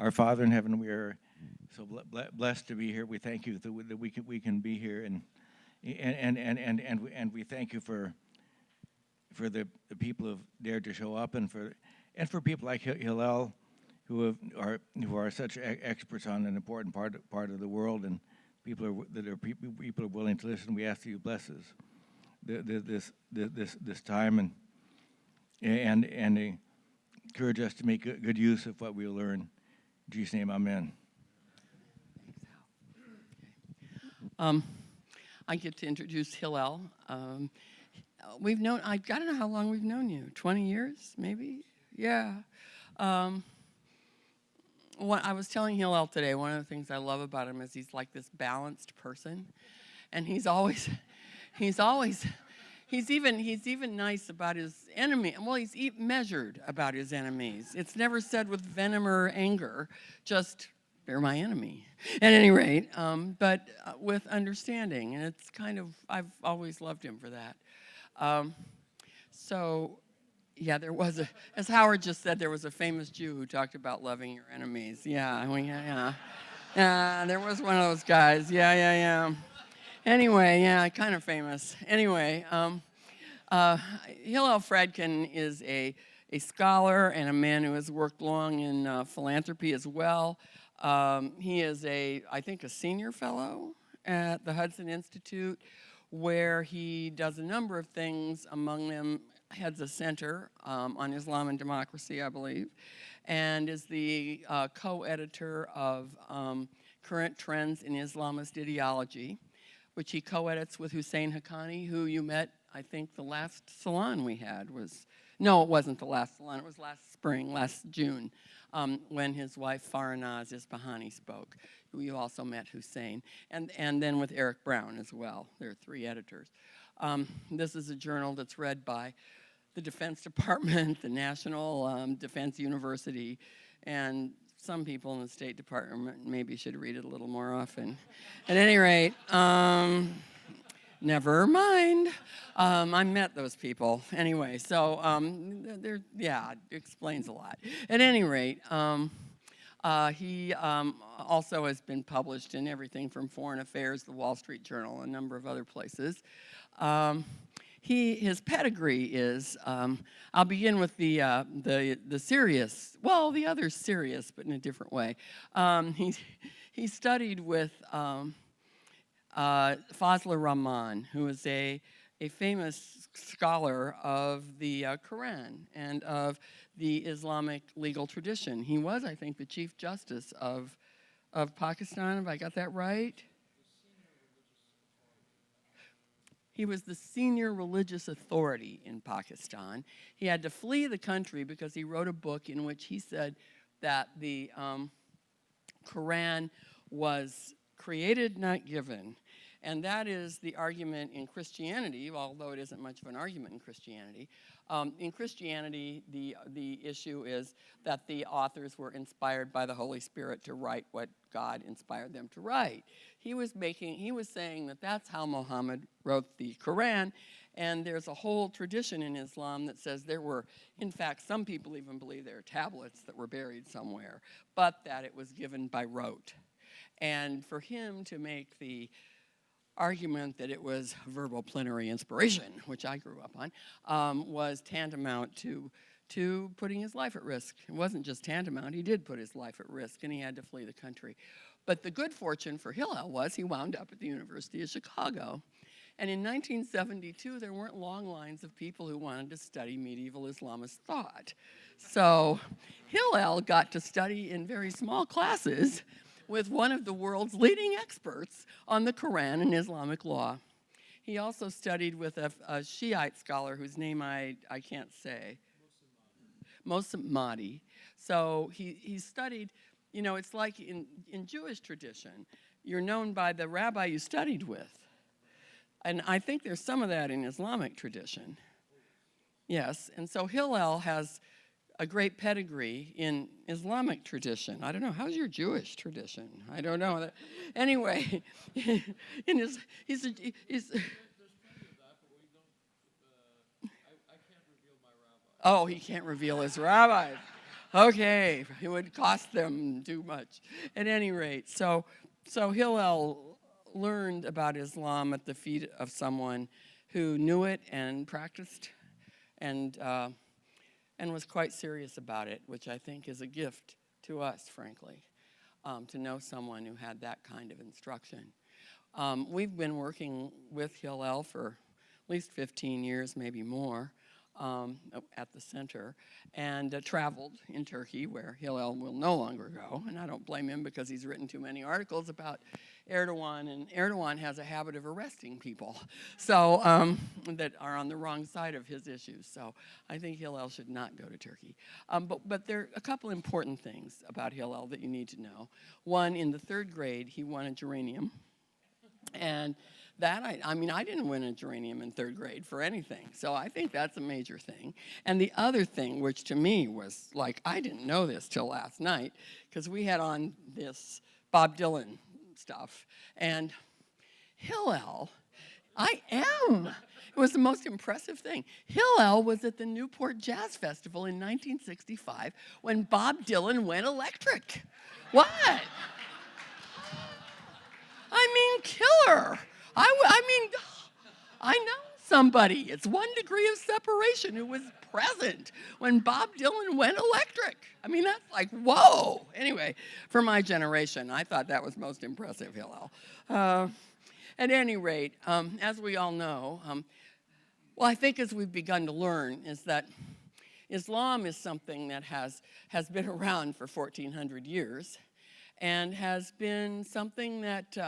Our Father in heaven, we are so blessed to be here. We thank you that we can be here, and we thank you for the people who have dared to show up, and for people like Hillel, who are such experts on an important part of the world, and people are willing to listen. We ask that you bless us this time, and encourage us to make good use of what we learn. In Jesus' name, amen. I get to introduce Hillel. I don't know how long we've known you. 20 years, maybe? Yeah. I was telling Hillel today, one of the things I love about him is he's like this balanced person, and he's even nice about his enemy. Well, he's measured about his enemies. It's never said with venom or anger, just they're my enemy. At any rate, but with understanding, and it's kind of, I've always loved him for that. Yeah, there was as Howard just said, there was a famous Jew who talked about loving your enemies. Yeah, there was one of those guys. Yeah. Anyway, yeah, kind of famous. Anyway, Hillel Fradkin is a scholar and a man who has worked long in philanthropy as well. He is I think a senior fellow at the Hudson Institute, where he does a number of things. Among them, heads a center on Islam and democracy, I believe, and is the co-editor of Current Trends in Islamist Ideology, which he co-edits with Hussein Haqqani, who you met, I think, the last Salon we had was, no, it wasn't the last Salon, it was last spring, last June, when his wife Farinaz Isfahani spoke. You also met Hussein, and then with Eric Brown as well. There are 3 editors. This is a journal that's read by the Defense Department, the National Defense University, and some people in the State Department maybe should read it a little more often. At any rate, never mind. I met those people anyway, so it explains a lot. At any rate, he also has been published in everything from Foreign Affairs, the Wall Street Journal, a number of other places. His pedigree is, I'll begin with the serious, well, the other serious, but in a different way. He studied with Fazlur Rahman, who is a famous scholar of the Quran and of the Islamic legal tradition. He was, I think, the Chief Justice of Pakistan. Have I got that right? He was the senior religious authority in Pakistan. He had to flee the country because he wrote a book in which he said that the Quran was created, not given. And that is the argument in Christianity, although it isn't much of an argument in Christianity. In Christianity, the issue is that the authors were inspired by the Holy Spirit to write what God inspired them to write. He was saying that that's how Muhammad wrote the Quran, and there's a whole tradition in Islam that says there were, in fact, some people even believe there are tablets that were buried somewhere, but that it was given by rote. And for him to make the argument that it was verbal plenary inspiration, which I grew up on, was tantamount to putting his life at risk. It wasn't just tantamount, he did put his life at risk, and he had to flee the country. But the good fortune for Hillel was he wound up at the University of Chicago. And in 1972, there weren't long lines of people who wanted to study medieval Islamist thought. So Hillel got to study in very small classes with one of the world's leading experts on the Quran and Islamic law. He also studied with a Shiite scholar whose name I can't say. Mahdi. So he studied, it's like in Jewish tradition, you're known by the rabbi you studied with. And I think there's some of that in Islamic tradition. Yes, and so Hillel has a great pedigree in Islamic tradition. I don't know, how's your Jewish tradition? I don't know. Anyway, he's There's plenty of that, but we don't, I can't reveal my rabbi. Oh, he can't reveal his rabbi. Okay, it would cost them too much. At any rate, so Hillel learned about Islam at the feet of someone who knew it and practiced and was quite serious about it, which I think is a gift to us, frankly, to know someone who had that kind of instruction. We've been working with Hillel for at least 15 years, maybe more, at the center, and traveled in Turkey, where Hillel will no longer go. And I don't blame him, because he's written too many articles about Erdogan, and Erdogan has a habit of arresting people so that are on the wrong side of his issues. So I think Hillel should not go to Turkey. But there are a couple important things about Hillel that you need to know. One, in the 3rd grade, he won a geranium. And that, I mean, I didn't win a geranium in 3rd grade for anything. So I think that's a major thing. And the other thing, which to me was like, I didn't know this till last night, because we had on this Bob Dylan stuff. And Hillel, it was the most impressive thing. Hillel was at the Newport Jazz Festival in 1965 when Bob Dylan went electric. What? I mean, killer. I know somebody. It's 1 degree of separation who was present when Bob Dylan went electric. I mean, that's like, whoa. Anyway, for my generation, I thought that was most impressive, Hillel. At any rate, as we all know, well, I think as we've begun to learn is that Islam is something that has been around for 1,400 years and has been something that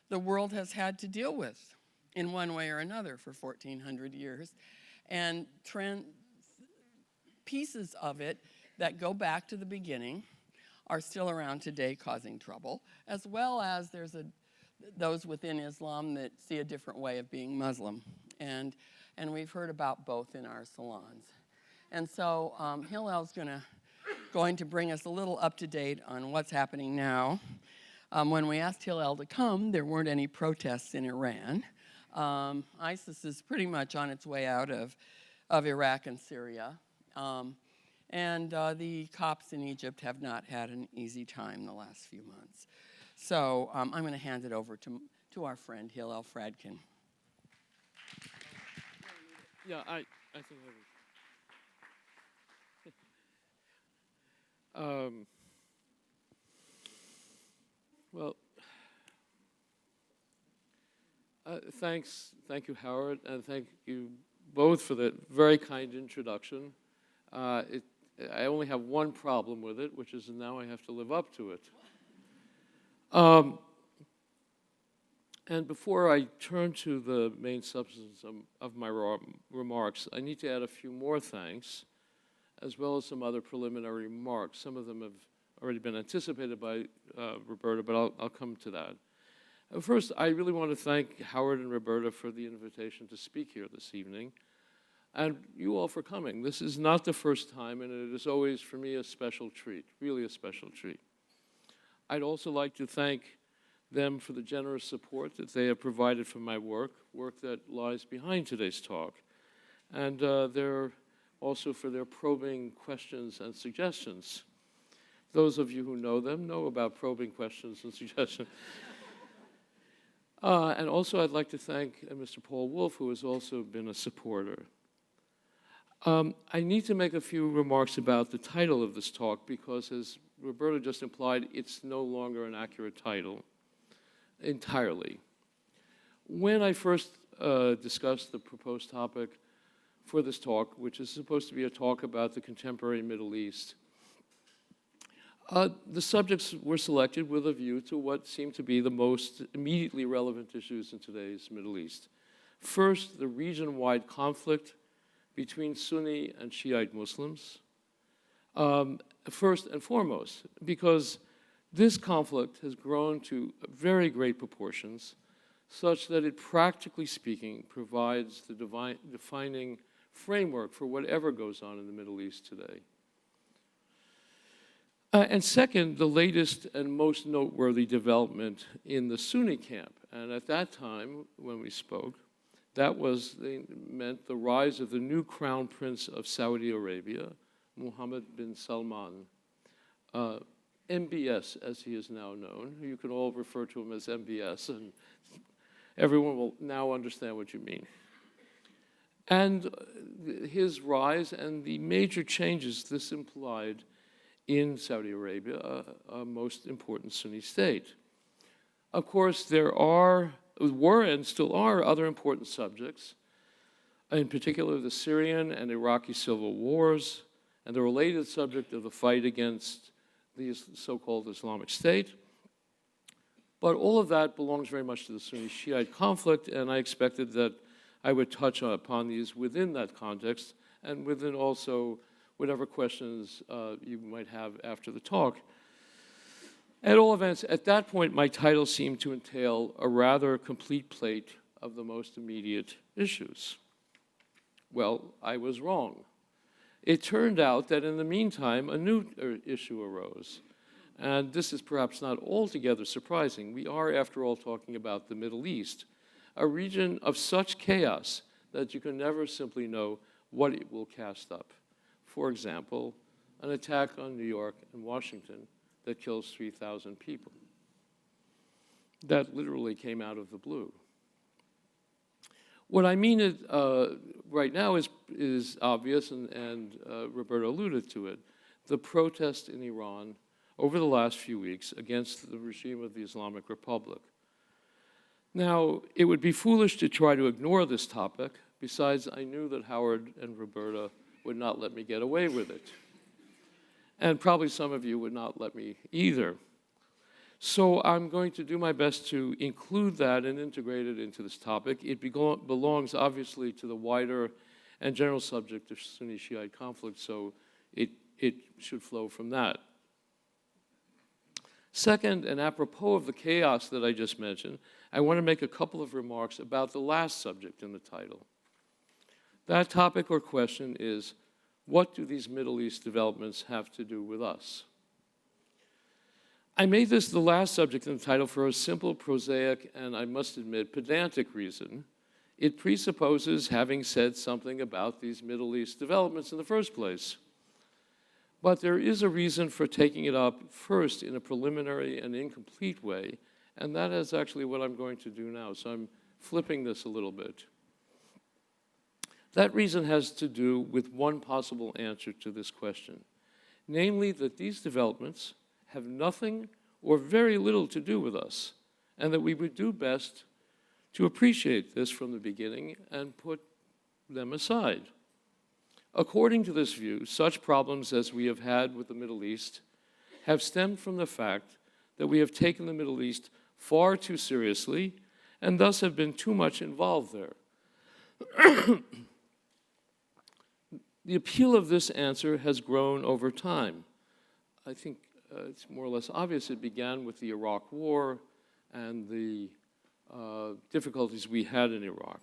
the world has had to deal with in one way or another for 1,400 years. And pieces of it that go back to the beginning are still around today causing trouble, as well as there's those within Islam that see a different way of being Muslim. And we've heard about both in our salons. And so Hillel's going to bring us a little up to date on what's happening now. When we asked Hillel to come, there weren't any protests in Iran. ISIS is pretty much on its way out of Iraq and Syria. And the Copts in Egypt have not had an easy time the last few months. So I'm going to hand it over to our friend Hillel Fradkin. Yeah, I think I would. Well, thank you, Howard, and thank you both for that very kind introduction. I only have one problem with it, which is now I have to live up to it. And before I turn to the main substance of my remarks, I need to add a few more thanks, as well as some other preliminary remarks. Some of them have already been anticipated by Roberta, but I'll come to that. First, I really want to thank Howard and Roberta for the invitation to speak here this evening, and you all for coming. This is not the first time, and it is always, for me, a special treat, really a special treat. I'd also like to thank them for the generous support that they have provided for my work that lies behind today's talk, and they're also for their probing questions and suggestions. Those of you who know them know about probing questions and suggestions. And also I'd like to thank Mr. Paul Wolf, who has also been a supporter. I need to make a few remarks about the title of this talk because, as Roberta just implied, it's no longer an accurate title entirely. When I first discussed the proposed topic for this talk, which is supposed to be a talk about the contemporary Middle East, the subjects were selected with a view to what seemed to be the most immediately relevant issues in today's Middle East. First, the region-wide conflict between Sunni and Shiite Muslims. First and foremost, because this conflict has grown to very great proportions, such that it, practically speaking, provides the defining framework for whatever goes on in the Middle East today. And second, the latest and most noteworthy development in the Sunni camp. And at that time, when we spoke, that meant the rise of the new crown prince of Saudi Arabia, Mohammed bin Salman, MBS, as he is now known. You can all refer to him as MBS, and everyone will now understand what you mean. And his rise and the major changes this implied in Saudi Arabia, a most important Sunni state. Of course, there were and still are other important subjects, in particular the Syrian and Iraqi civil wars, and the related subject of the fight against the so-called Islamic State. But all of that belongs very much to the Sunni-Shiite conflict, and I expected that I would touch upon these within that context, and within also whatever questions you might have after the talk. At all events, at that point, my title seemed to entail a rather complete plate of the most immediate issues. Well, I was wrong. It turned out that in the meantime, a new issue arose. And this is perhaps not altogether surprising. We are, after all, talking about the Middle East, a region of such chaos that you can never simply know what it will cast up. For example, an attack on New York and Washington that kills 3,000 people. That literally came out of the blue. What I mean right now is obvious, and Roberto alluded to it. The protest in Iran over the last few weeks against the regime of the Islamic Republic. Now, it would be foolish to try to ignore this topic. Besides, I knew that Howard and Roberta would not let me get away with it. And probably some of you would not let me either. So I'm going to do my best to include that and integrate it into this topic. It belongs, obviously, to the wider and general subject of Sunni-Shiite conflict, so it should flow from that. Second, and apropos of the chaos that I just mentioned, I want to make a couple of remarks about the last subject in the title. That topic or question is, what do these Middle East developments have to do with us? I made this the last subject in the title for a simple, prosaic, and I must admit, pedantic reason. It presupposes having said something about these Middle East developments in the first place. But there is a reason for taking it up first in a preliminary and incomplete way, and that is actually what I'm going to do now. So I'm flipping this a little bit. That reason has to do with one possible answer to this question, namely that these developments have nothing or very little to do with us, and that we would do best to appreciate this from the beginning and put them aside. According to this view, such problems as we have had with the Middle East have stemmed from the fact that we have taken the Middle East far too seriously and thus have been too much involved there. The appeal of this answer has grown over time. I think it's more or less obvious it began with the Iraq War and the difficulties we had in Iraq.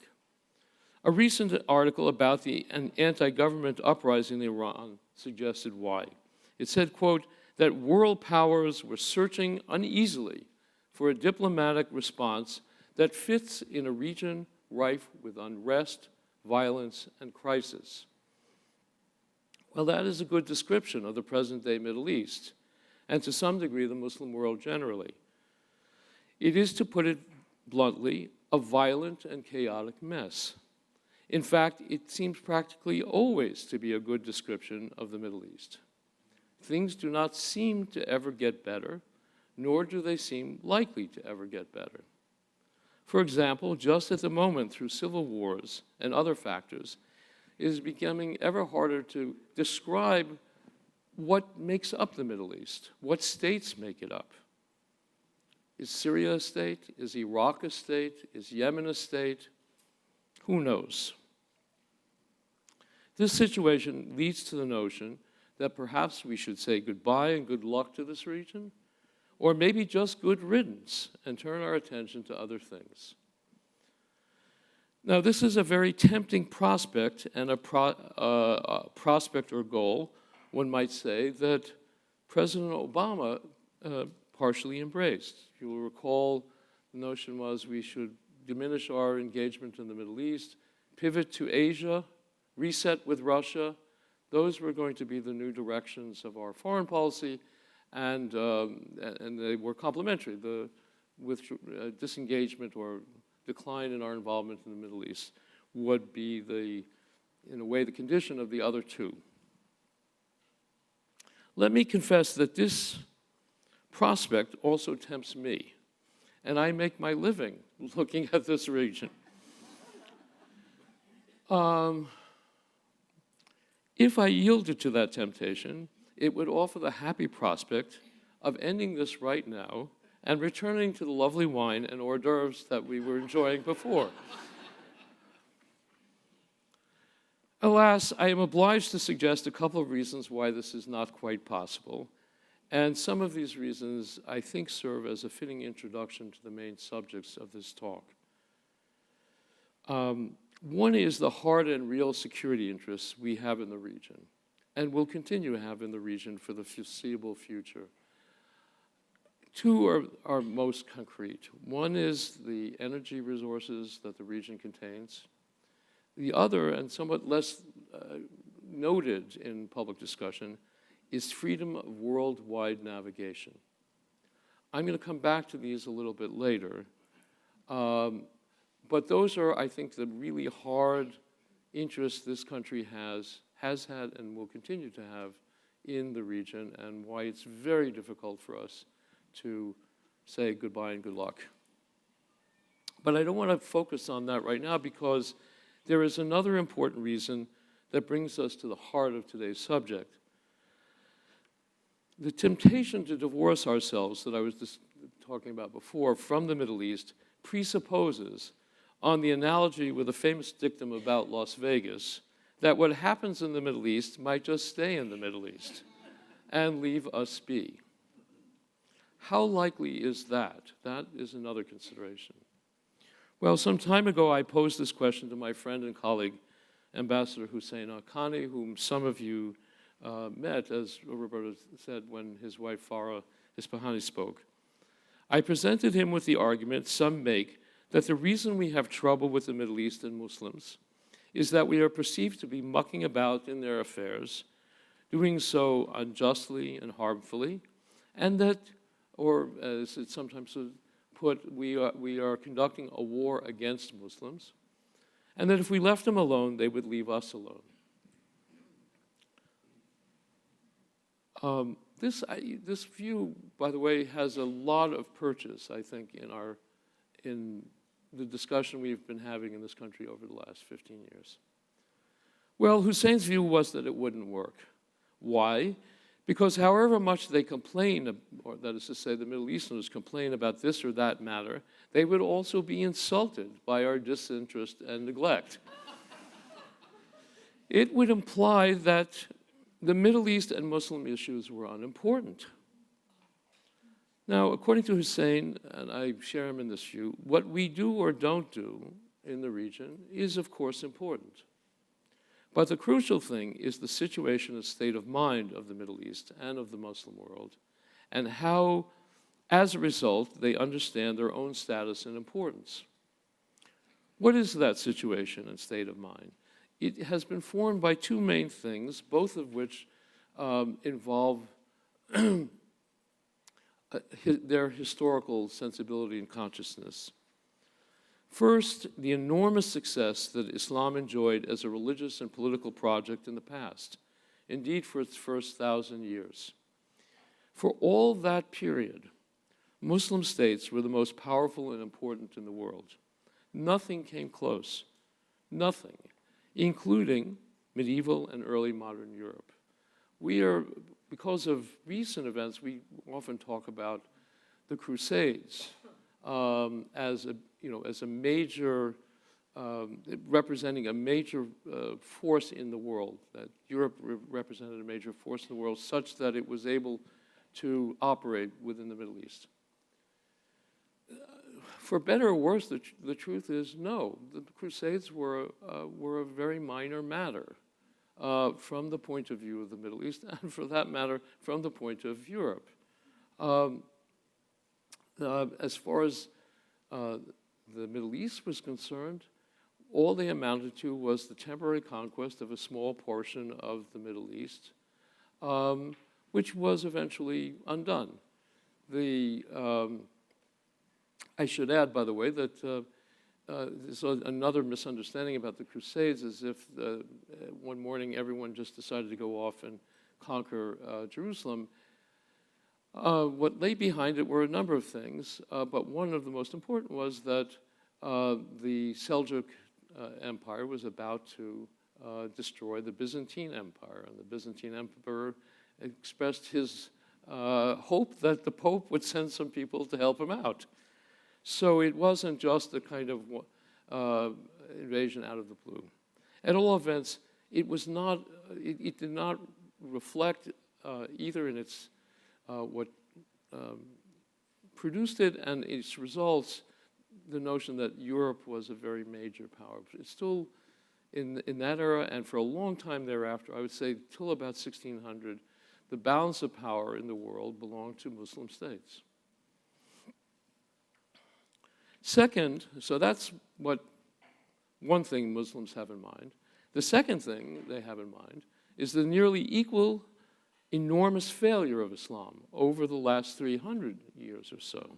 A recent article about an anti-government uprising in Iran suggested why. It said, quote, that world powers were searching uneasily for a diplomatic response that fits in a region rife with unrest, violence, and crisis. Well, that is a good description of the present-day Middle East, and to some degree the Muslim world generally. It is, to put it bluntly, a violent and chaotic mess. In fact, it seems practically always to be a good description of the Middle East. Things do not seem to ever get better, nor do they seem likely to ever get better. For example, just at the moment, through civil wars and other factors, it is becoming ever harder to describe what makes up the Middle East, what states make it up. Is Syria a state? Is Iraq a state? Is Yemen a state? Who knows? This situation leads to the notion that perhaps we should say goodbye and good luck to this region, or maybe just good riddance and turn our attention to other things. Now, this is a very tempting prospect and a prospect or goal, one might say, that President Obama partially embraced. You will recall the notion was we should diminish our engagement in the Middle East, pivot to Asia, reset with Russia, Those were going to be the new directions of our foreign policy, and they were complementary. With disengagement or decline in our involvement in the Middle East would be, in a way, the condition of the other two. Let me confess that this prospect also tempts me, and I make my living looking at this region. If I yielded to that temptation, it would offer the happy prospect of ending this right now and returning to the lovely wine and hors d'oeuvres that we were enjoying before. Alas, I am obliged to suggest a couple of reasons why this is not quite possible, and some of these reasons, I think, serve as a fitting introduction to the main subjects of this talk. One is the hard and real security interests we have in the region, and will continue to have in the region for the foreseeable future. Two are most concrete. One is the energy resources that the region contains. The other, and somewhat less noted in public discussion, is freedom of worldwide navigation. I'm going to come back to these a little bit later, but those are, I think, the really hard interests this country has had, and will continue to have in the region, and why it's very difficult for us to say goodbye and good luck. But I don't want to focus on that right now, because there is another important reason that brings us to the heart of today's subject. The temptation to divorce ourselves that I was just talking about before from the Middle East presupposes, on the analogy with a famous dictum about Las Vegas, that what happens in the Middle East might just stay in the Middle East and leave us be. How likely is that? That is another consideration. Well, some time ago, I posed this question to my friend and colleague, Ambassador Hussein Al-Khani, whom some of you met, as Roberta said, when his wife Farah Isfahani spoke. I presented him with the argument some make that the reason we have trouble with the Middle East and Muslims is that we are perceived to be mucking about in their affairs, doing so unjustly and harmfully, and that, or as it's sometimes put, we are conducting a war against Muslims, and that if we left them alone, they would leave us alone. This view, by the way, has a lot of purchase, I think, in the discussion we've been having in this country over the last 15 years. Well, Hussein's view was that it wouldn't work. Why? Because however much they complain, or that is to say the Middle Easterners complain about this or that matter, they would also be insulted by our disinterest and neglect. It would imply that the Middle East and Muslim issues were unimportant. Now, according to Hussein, and I share him in this view, what we do or don't do in the region is, of course, important. But the crucial thing is the situation and state of mind of the Middle East and of the Muslim world, and how, as a result, they understand their own status and importance. What is that situation and state of mind? It has been formed by two main things, both of which involve their historical sensibility and consciousness. First, the enormous success that Islam enjoyed as a religious and political project in the past, indeed for its first 1,000 years. For all that period, Muslim states were the most powerful and important in the world. Nothing came close, nothing, including medieval and early modern Europe. Because of recent events, we often talk about the Crusades as a major, representing a major force in the world, that Europe represented a major force in the world such that it was able to operate within the Middle East. For better or worse, the truth is no. The Crusades were a very minor matter from the point of view of the Middle East, and for that matter, from the point of Europe. As far as the Middle East was concerned, all they amounted to was the temporary conquest of a small portion of the Middle East, which was eventually undone. I should add, by the way, that so another misunderstanding about the Crusades is if one morning everyone just decided to go off and conquer Jerusalem. What lay behind it were a number of things, but one of the most important was that the Seljuk Empire was about to destroy the Byzantine Empire, and the Byzantine Emperor expressed his hope that the Pope would send some people to help him out. So it wasn't just a kind of invasion out of the blue. At all events, it was not. It did not reflect either in its what produced it and its results the notion that Europe was a very major power. It's still in that era and for a long time thereafter, I would say till about 1600, the balance of power in the world belonged to Muslim states. Second, so that's what one thing Muslims have in mind. The second thing they have in mind is the nearly equal enormous failure of Islam over the last 300 years or so.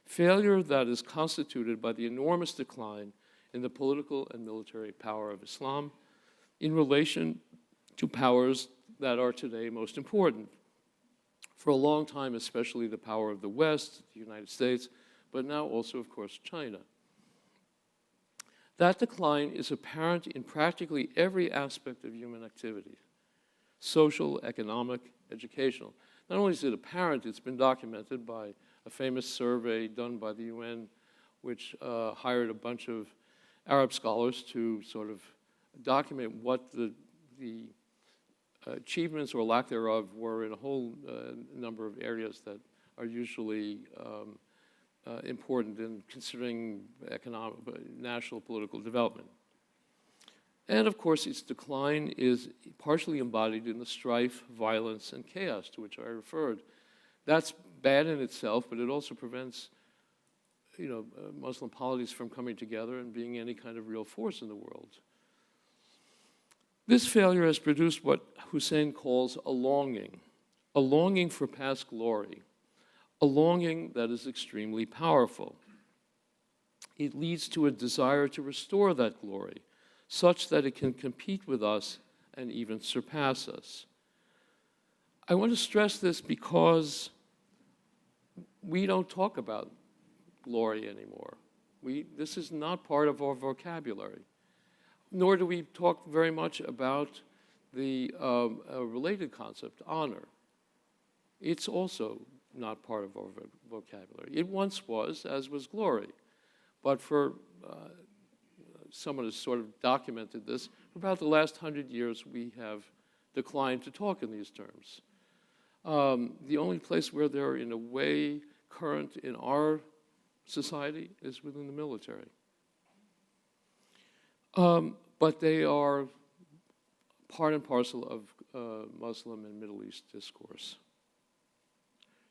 Failure that is constituted by the enormous decline in the political and military power of Islam in relation to powers that are today most important. For a long time, especially the power of the West, the United States, but now also, of course, China. That decline is apparent in practically every aspect of human activity: social, economic, educational. Not only is it apparent, it's been documented by a famous survey done by the UN, which hired a bunch of Arab scholars to sort of document what the achievements or lack thereof were in a whole number of areas that are usually important in considering economic, national political development. And of course, its decline is partially embodied in the strife, violence, and chaos to which I referred. That's bad in itself, but it also prevents, Muslim polities from coming together and being any kind of real force in the world. This failure has produced what Hussein calls a longing for past glory, a longing that is extremely powerful. It leads to a desire to restore that glory, such that it can compete with us and even surpass us. I want to stress this because we don't talk about glory anymore. This is not part of our vocabulary, nor do we talk very much about the related concept, honor. It's also not part of our vocabulary. It once was, as was glory, but for someone has sort of documented this, for about the last 100 years we have declined to talk in these terms. The only place where they're in a way current in our society is within the military. But they are part and parcel of Muslim and Middle East discourse.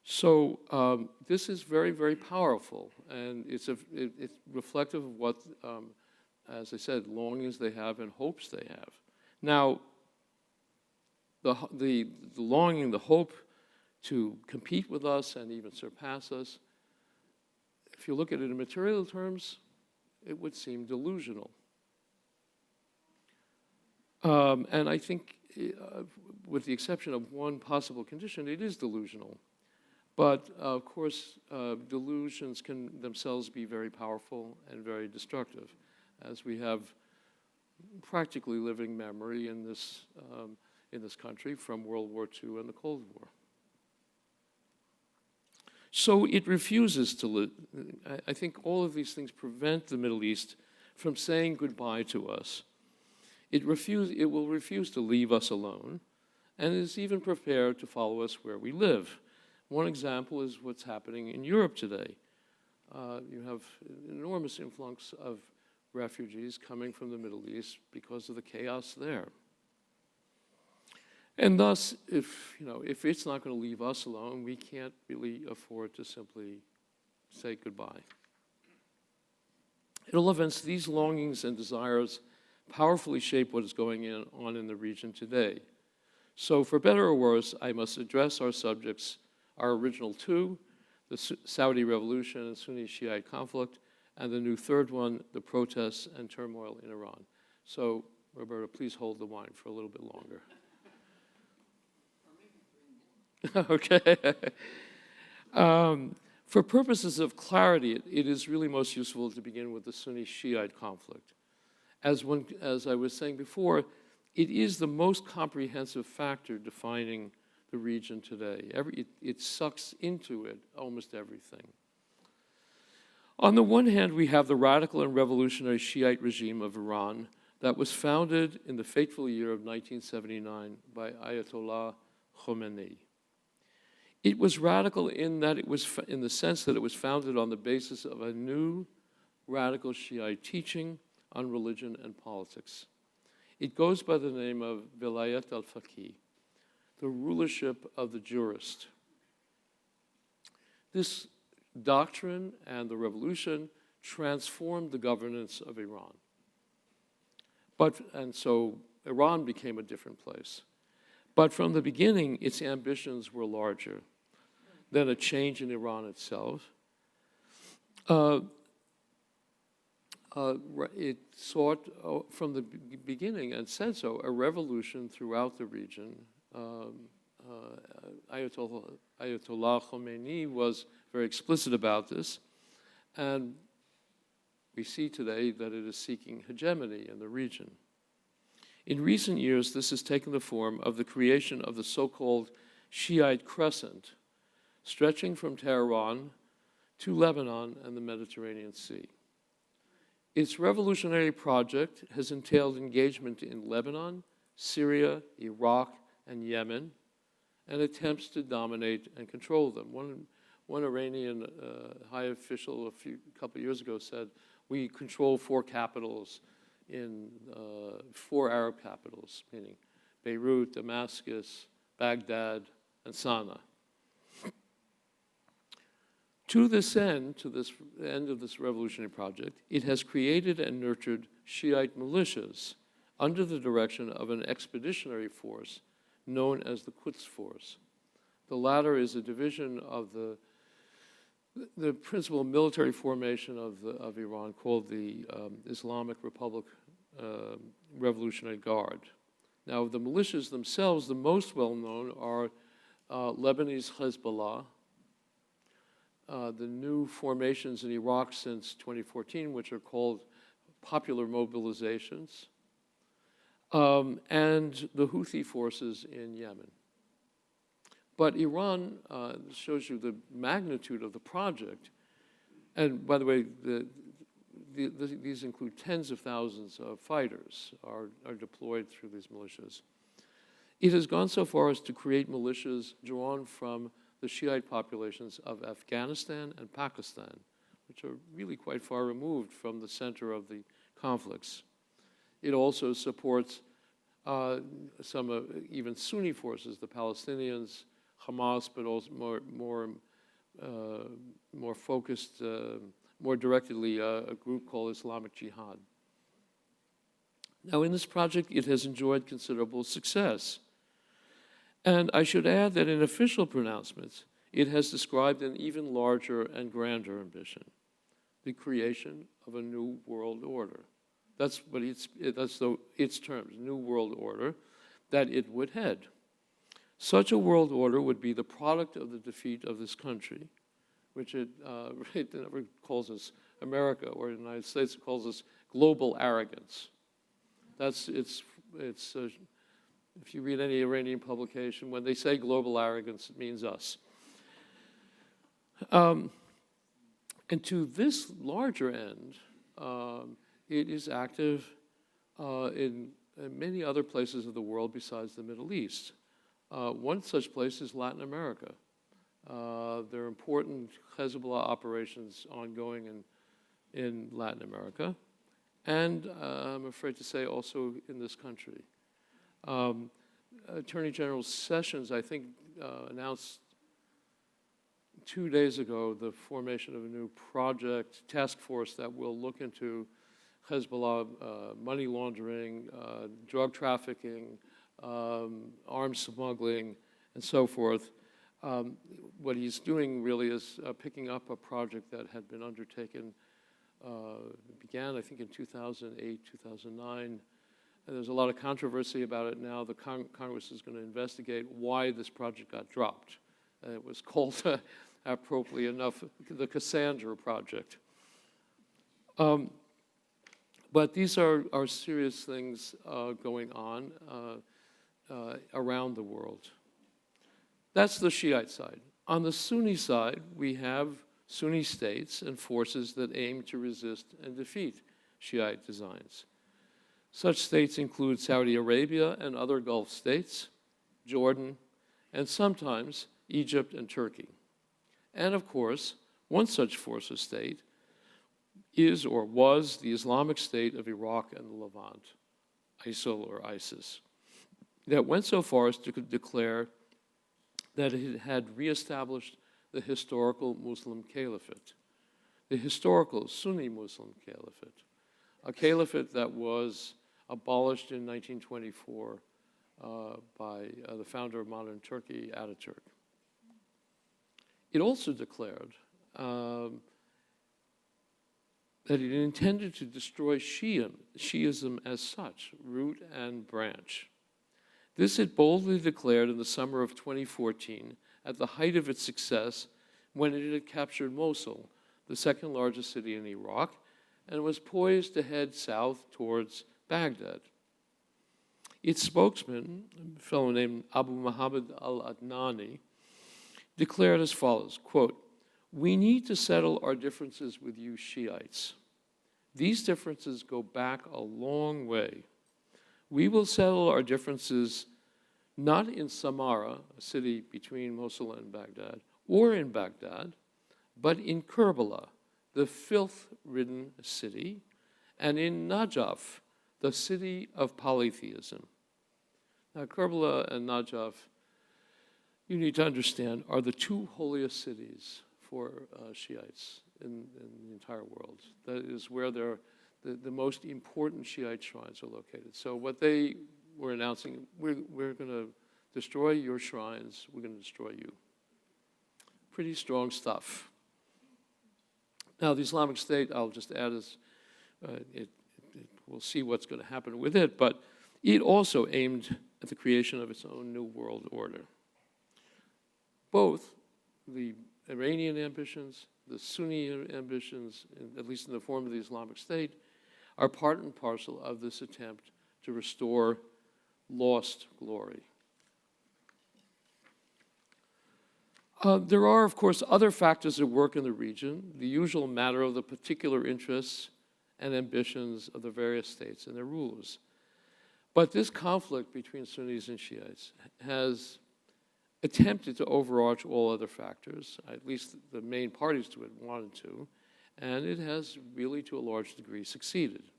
So this is very, very powerful, and it's reflective of what, as I said, longings they have and hopes they have. Now, the longing, the hope to compete with us and even surpass us, if you look at it in material terms, it would seem delusional. And I think, with the exception of one possible condition, it is delusional. But, of course, delusions can themselves be very powerful and very destructive, as we have practically living memory in this country from World War II and the Cold War. So it refuses to live. I think all of these things prevent the Middle East from saying goodbye to us. It will refuse to leave us alone, and is even prepared to follow us where we live. One example is what's happening in Europe today. You have an enormous influx of refugees coming from the Middle East because of the chaos there. And thus, if it's not going to leave us alone, we can't really afford to simply say goodbye. At all events, these longings and desires powerfully shape what is going on in the region today. So for better or worse, I must address our subjects, our original two, the Saudi Revolution and Sunni-Shiite conflict, and the new third one, the protests and turmoil in Iran. So, Roberta, please hold the wine for a little bit longer. Okay. For purposes of clarity, it is really most useful to begin with the Sunni-Shiite conflict. As I was saying before, it is the most comprehensive factor defining the region today. It sucks into it almost everything. On the one hand, we have the radical and revolutionary Shiite regime of Iran that was founded in the fateful year of 1979 by Ayatollah Khomeini. It was radical in that it was, in the sense that it was founded on the basis of a new radical Shiite teaching on religion and politics. It goes by the name of Vilayat al-Faqih, the rulership of the jurist. This doctrine and the revolution transformed the governance of Iran. And so Iran became a different place. But from the beginning, its ambitions were larger than a change in Iran itself. It sought from the beginning, and said so, a revolution throughout the region. Ayatollah Khomeini was very explicit about this, and we see today that it is seeking hegemony in the region. In recent years, this has taken the form of the creation of the so-called Shiite Crescent, stretching from Tehran to Lebanon and the Mediterranean Sea. Its revolutionary project has entailed engagement in Lebanon, Syria, Iraq, and Yemen, and attempts to dominate and control them. One Iranian high official a couple of years ago said, "We control 4 capitals in 4 Arab capitals," meaning Beirut, Damascus, Baghdad, and Sana'a. To this end of this revolutionary project, it has created and nurtured Shiite militias under the direction of an expeditionary force known as the Quds Force. The latter is a division of the principal military formation of Iran called the Islamic Republic Revolutionary Guard. Now, the militias themselves, the most well-known are Lebanese Hezbollah, the new formations in Iraq since 2014, which are called popular mobilizations, and the Houthi forces in Yemen. But Iran shows you the magnitude of the project. And by the way, these include tens of thousands of fighters are deployed through these militias. It has gone so far as to create militias drawn from the Shiite populations of Afghanistan and Pakistan, which are really quite far removed from the center of the conflicts. It also supports some even Sunni forces, the Palestinians, Hamas, but also more focused, more directly, a group called Islamic Jihad. Now, in this project, it has enjoyed considerable success. And I should add that in official pronouncements, it has described an even larger and grander ambition, the creation of a new world order. That's what its terms, new world order, that it would head. Such a world order would be the product of the defeat of this country, which it never calls us America or the United States. It calls us global arrogance. If you read any Iranian publication, when they say global arrogance, it means us. And to this larger end, it is active in many other places of the world besides the Middle East. One such place is Latin America. There are important Hezbollah operations ongoing in Latin America, and I'm afraid to say also in this country. Attorney General Sessions, I think, announced 2 days ago the formation of a new task force that will look into Hezbollah money laundering, drug trafficking, arms smuggling, and so forth. What he's doing really is picking up a project that had been undertaken, began I think in 2008, 2009. And there's a lot of controversy about it now. The Congress is going to investigate why this project got dropped. It was called, appropriately enough, the Cassandra Project. But these are serious things going on around the world. That's the Shiite side. On the Sunni side, we have Sunni states and forces that aim to resist and defeat Shiite designs. Such states include Saudi Arabia and other Gulf states, Jordan, and sometimes Egypt and Turkey. And of course, one such force or state is or was the Islamic State of Iraq and the Levant, ISIL or ISIS, that went so far as to declare that it had reestablished the historical Muslim caliphate, the historical Sunni Muslim caliphate, a caliphate that was abolished in 1924 by the founder of modern Turkey, Ataturk. It also declared that it intended to destroy Shi'ism as such, root and branch. This it boldly declared in the summer of 2014, at the height of its success, when it had captured Mosul, the second largest city in Iraq, and was poised to head south towards Baghdad. Its spokesman, a fellow named Abu Muhammad al-Adnani, declared as follows, quote, "We need to settle our differences with you Shiites. These differences go back a long way. We will settle our differences not in Samarra, a city between Mosul and Baghdad, or in Baghdad, but in Kerbala, the filth-ridden city, and in Najaf, the city of polytheism." Now, Kerbala and Najaf, you need to understand, are the two holiest cities for Shiites in the entire world. That is where the most important Shiite shrines are located. So what they were announcing, we're going to destroy your shrines, we're going to destroy you. Pretty strong stuff. Now, the Islamic State, I'll just add, we'll see what's going to happen with it, but it also aimed at the creation of its own new world order. Both the Iranian ambitions, the Sunni ambitions, at least in the form of the Islamic State, are part and parcel of this attempt to restore lost glory. There are, of course, other factors at work in the region, the usual matter of the particular interests and ambitions of the various states and their rulers. But this conflict between Sunnis and Shiites has attempted to overarch all other factors, at least the main parties to it wanted to, and it has really, to a large degree, succeeded.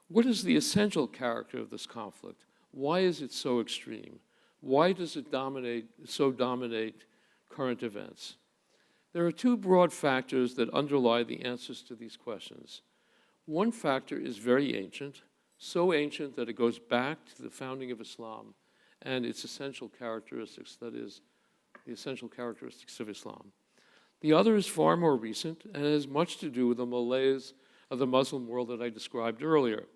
What is the essential character of this conflict? Why is it so extreme? Why does it dominate current events? There are two broad factors that underlie the answers to these questions. One factor is very ancient, so ancient that it goes back to the founding of Islam and its essential characteristics, that is, the essential characteristics of Islam. The other is far more recent and has much to do with the malaise of the Muslim world that I described earlier.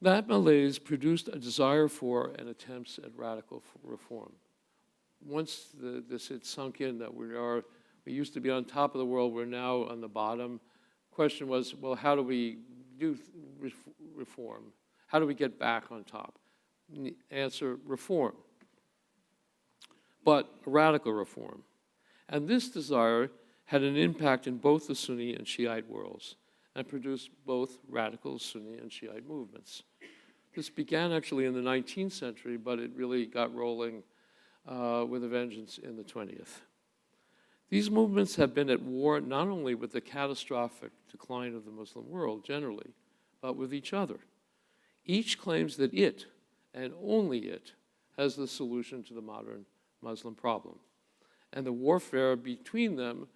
That malaise produced a desire for and attempts at radical reform. Once this had sunk in that we used to be on top of the world, we're now on the bottom. Question was, well, how do we do reform? How do we get back on top? Answer, reform. But a radical reform. And this desire had an impact in both the Sunni and Shiite worlds and produced both radical Sunni and Shiite movements. This began actually in the 19th century, but it really got rolling with a vengeance in the 20th. These movements have been at war not only with the catastrophic decline of the Muslim world generally, but with each other. Each claims that it, and only it, has the solution to the modern Muslim problem. And the warfare between them,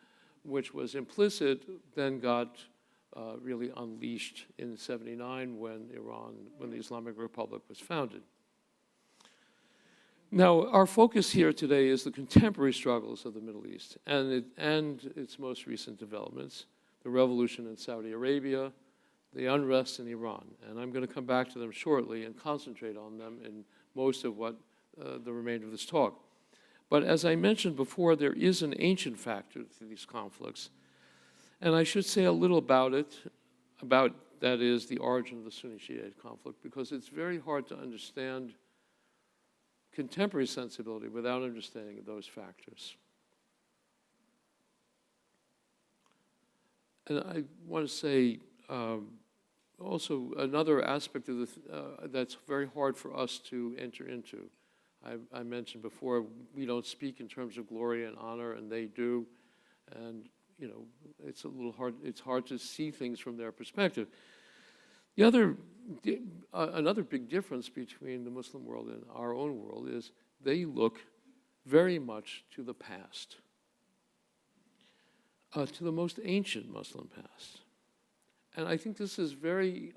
which was implicit, then got really unleashed in 79 when the Islamic Republic was founded. Now, our focus here today is the contemporary struggles of the Middle East and its most recent developments, the revolution in Saudi Arabia, the unrest in Iran. And I'm going to come back to them shortly and concentrate on them in most of what the remainder of this talk. But as I mentioned before, there is an ancient factor to these conflicts. And I should say a little about it, that is, the origin of the Sunni-Shiite conflict, because it's very hard to understand contemporary sensibility without understanding those factors. And I want to say also another aspect of that's very hard for us to enter into. I mentioned before, we don't speak in terms of glory and honor, and they do. And, you know, it's a little hard, it's hard to see things from their perspective. The other, another big difference between the Muslim world and our own world is they look very much to the past, to the most ancient Muslim past. And I think this is very,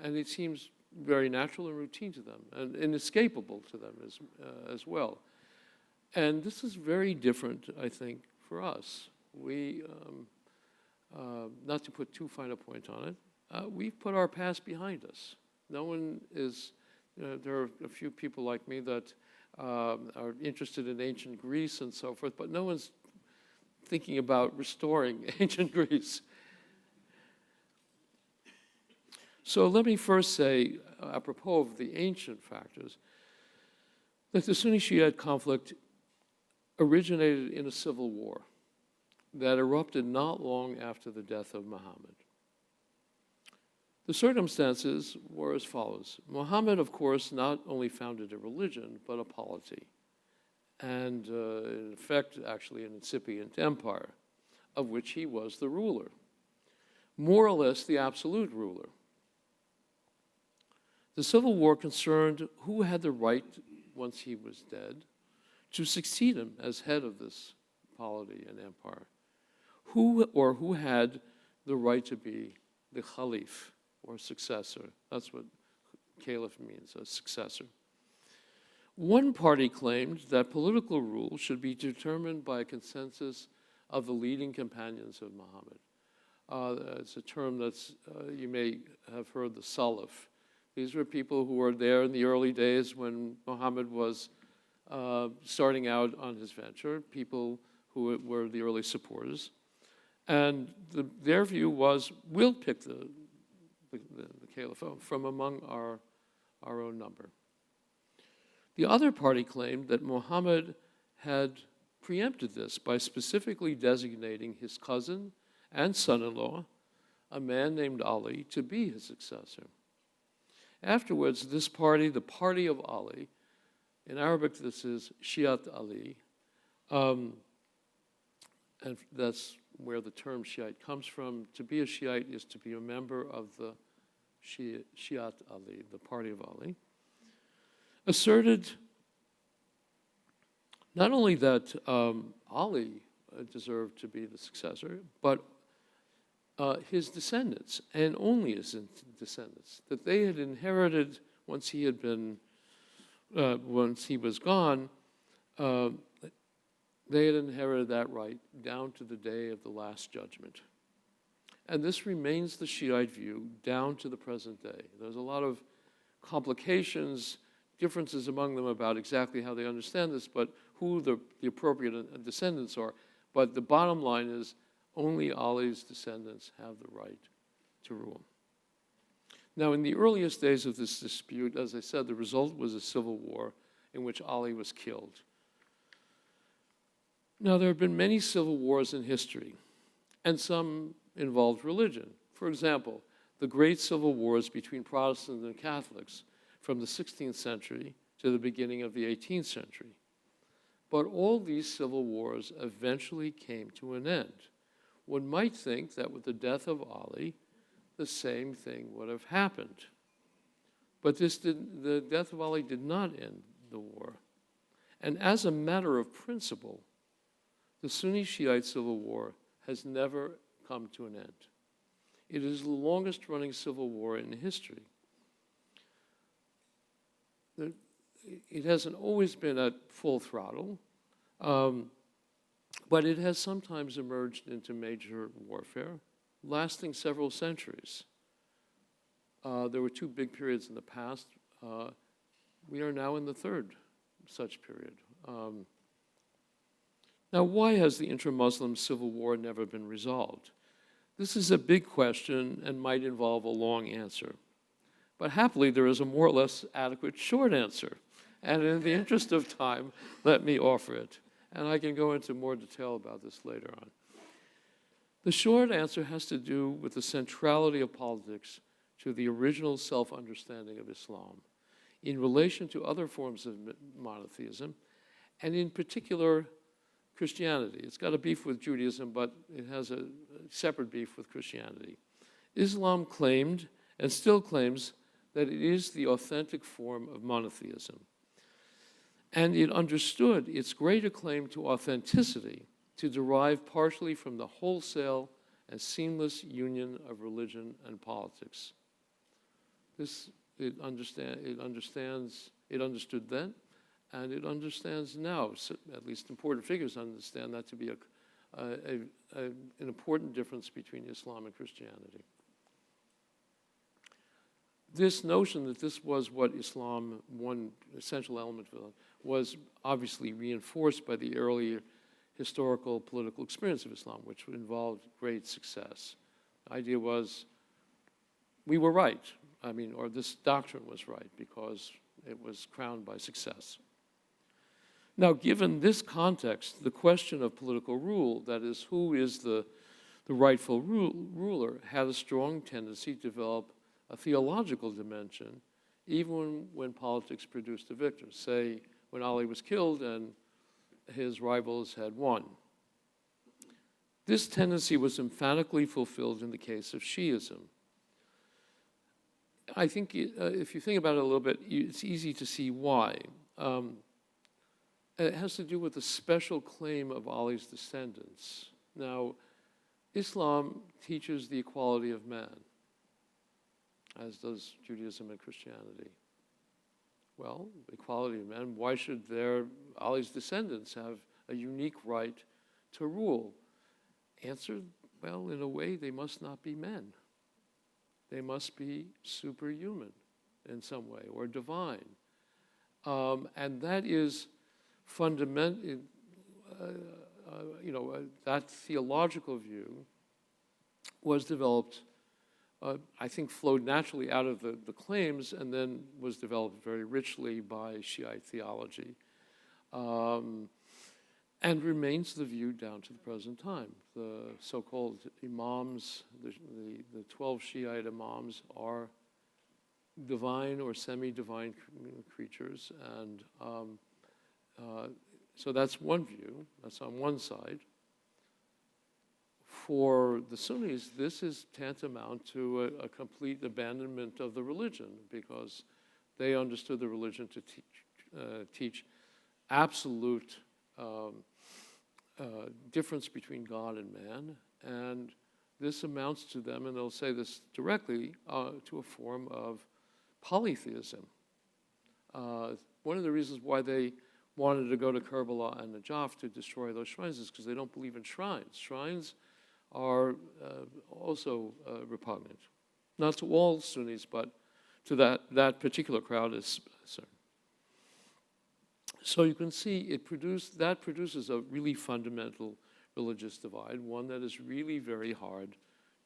and it seems very natural and routine to them, and inescapable to them as well. And this is very different, I think, for us. We, not to put too fine a point on it, we've put our past behind us. No one is, there are a few people like me that are interested in ancient Greece and so forth, but no one's thinking about restoring ancient Greece. So let me first say, apropos of the ancient factors, that the Sunni-Shiite conflict originated in a civil war that erupted not long after the death of Muhammad. The circumstances were as follows. Muhammad, of course, not only founded a religion, but a polity, and in effect, actually, an incipient empire, of which he was the ruler, more or less the absolute ruler. The civil war concerned who had the right, once he was dead, to succeed him as head of this polity and empire. Who had the right to be the Khalif, or successor. That's what caliph means, a successor. One party claimed that political rule should be determined by a consensus of the leading companions of Muhammad. It's a term that's, you may have heard, the Salaf. These were people who were there in the early days when Muhammad was starting out on his venture, people who were the early supporters. And their view was, we'll pick the caliph from among our own number. The other party claimed that Muhammad had preempted this by specifically designating his cousin and son-in-law, a man named Ali, to be his successor. Afterwards, this party, the party of Ali, in Arabic this is Shi'at Ali, and that's where the term Shiite comes from. To be a Shiite is to be a member of the Shi'at Ali, the party of Ali, asserted not only that Ali deserved to be the successor, but his descendants, and only his descendants, that they had inherited once he had been, once he was gone, they had inherited that right down to the day of the Last Judgment. And this remains the Shiite view down to the present day. There's a lot of complications, differences among them about exactly how they understand this, but who the appropriate descendants are. But the bottom line is only Ali's descendants have the right to rule. Now, in the earliest days of this dispute, as I said, the result was a civil war in which Ali was killed. Now, there have been many civil wars in history, and some involved religion. For example, the great civil wars between Protestants and Catholics from the 16th century to the beginning of the 18th century. But all these civil wars eventually came to an end. One might think that with the death of Ali, the same thing would have happened. But the death of Ali did not end the war. And as a matter of principle, The Sunni-Shiite civil war has never come to an end. It is the longest running civil war in history. It hasn't always been at full throttle, but it has sometimes emerged into major warfare, lasting several centuries. There were two big periods in the past. We are now in the third such period. Now, why has the inter-Muslim civil war never been resolved? This is a big question and might involve a long answer. But happily, there is a more or less adequate short answer. And in the interest of time, let me offer it. And I can go into more detail about this later on. The short answer has to do with the centrality of politics to the original self-understanding of Islam in relation to other forms of monotheism, and in particular, Christianity. It's got a beef with Judaism, but it has a separate beef with Christianity. Islam claimed, and still claims, that it is the authentic form of monotheism. And it understood its greater claim to authenticity to derive partially from the wholesale and seamless union of religion and politics. It understood then, and it understands now. So at least important figures understand that to be an important difference between Islam and Christianity. This notion that this was what Islam, one essential element of it, was obviously reinforced by the earlier historical political experience of Islam, which involved great success. The idea was, we were right. Or this doctrine was right because it was crowned by success. Now, given this context, the question of political rule, that is, who is the rightful ruler, had a strong tendency to develop a theological dimension, even when politics produced a victor. Say, when Ali was killed and his rivals had won. This tendency was emphatically fulfilled in the case of Shi'ism. I think if you think about it a little bit, it's easy to see why. It has to do with the special claim of Ali's descendants. Now, Islam teaches the equality of man, as does Judaism and Christianity. Well, equality of man, why should Ali's descendants have a unique right to rule? Answer, well, in a way, they must not be men. They must be superhuman in some way, or divine. And that is fundamental, that theological view was developed, I think flowed naturally out of the claims and then was developed very richly by Shiite theology. And remains the view down to the present time. The so-called imams, the 12 Shiite imams are divine or semi-divine creatures. And so that's one view, that's on one side. For the Sunnis, this is tantamount to a complete abandonment of the religion because they understood the religion to teach absolute difference between God and man, and this amounts to them, and they'll say this directly, to a form of polytheism. One of the reasons why they wanted to go to Karbala and Najaf to destroy those shrines is because they don't believe in shrines. Shrines are also repugnant. Not to all Sunnis, but to that particular crowd is concerned. So you can see that produces a really fundamental religious divide, one that is really very hard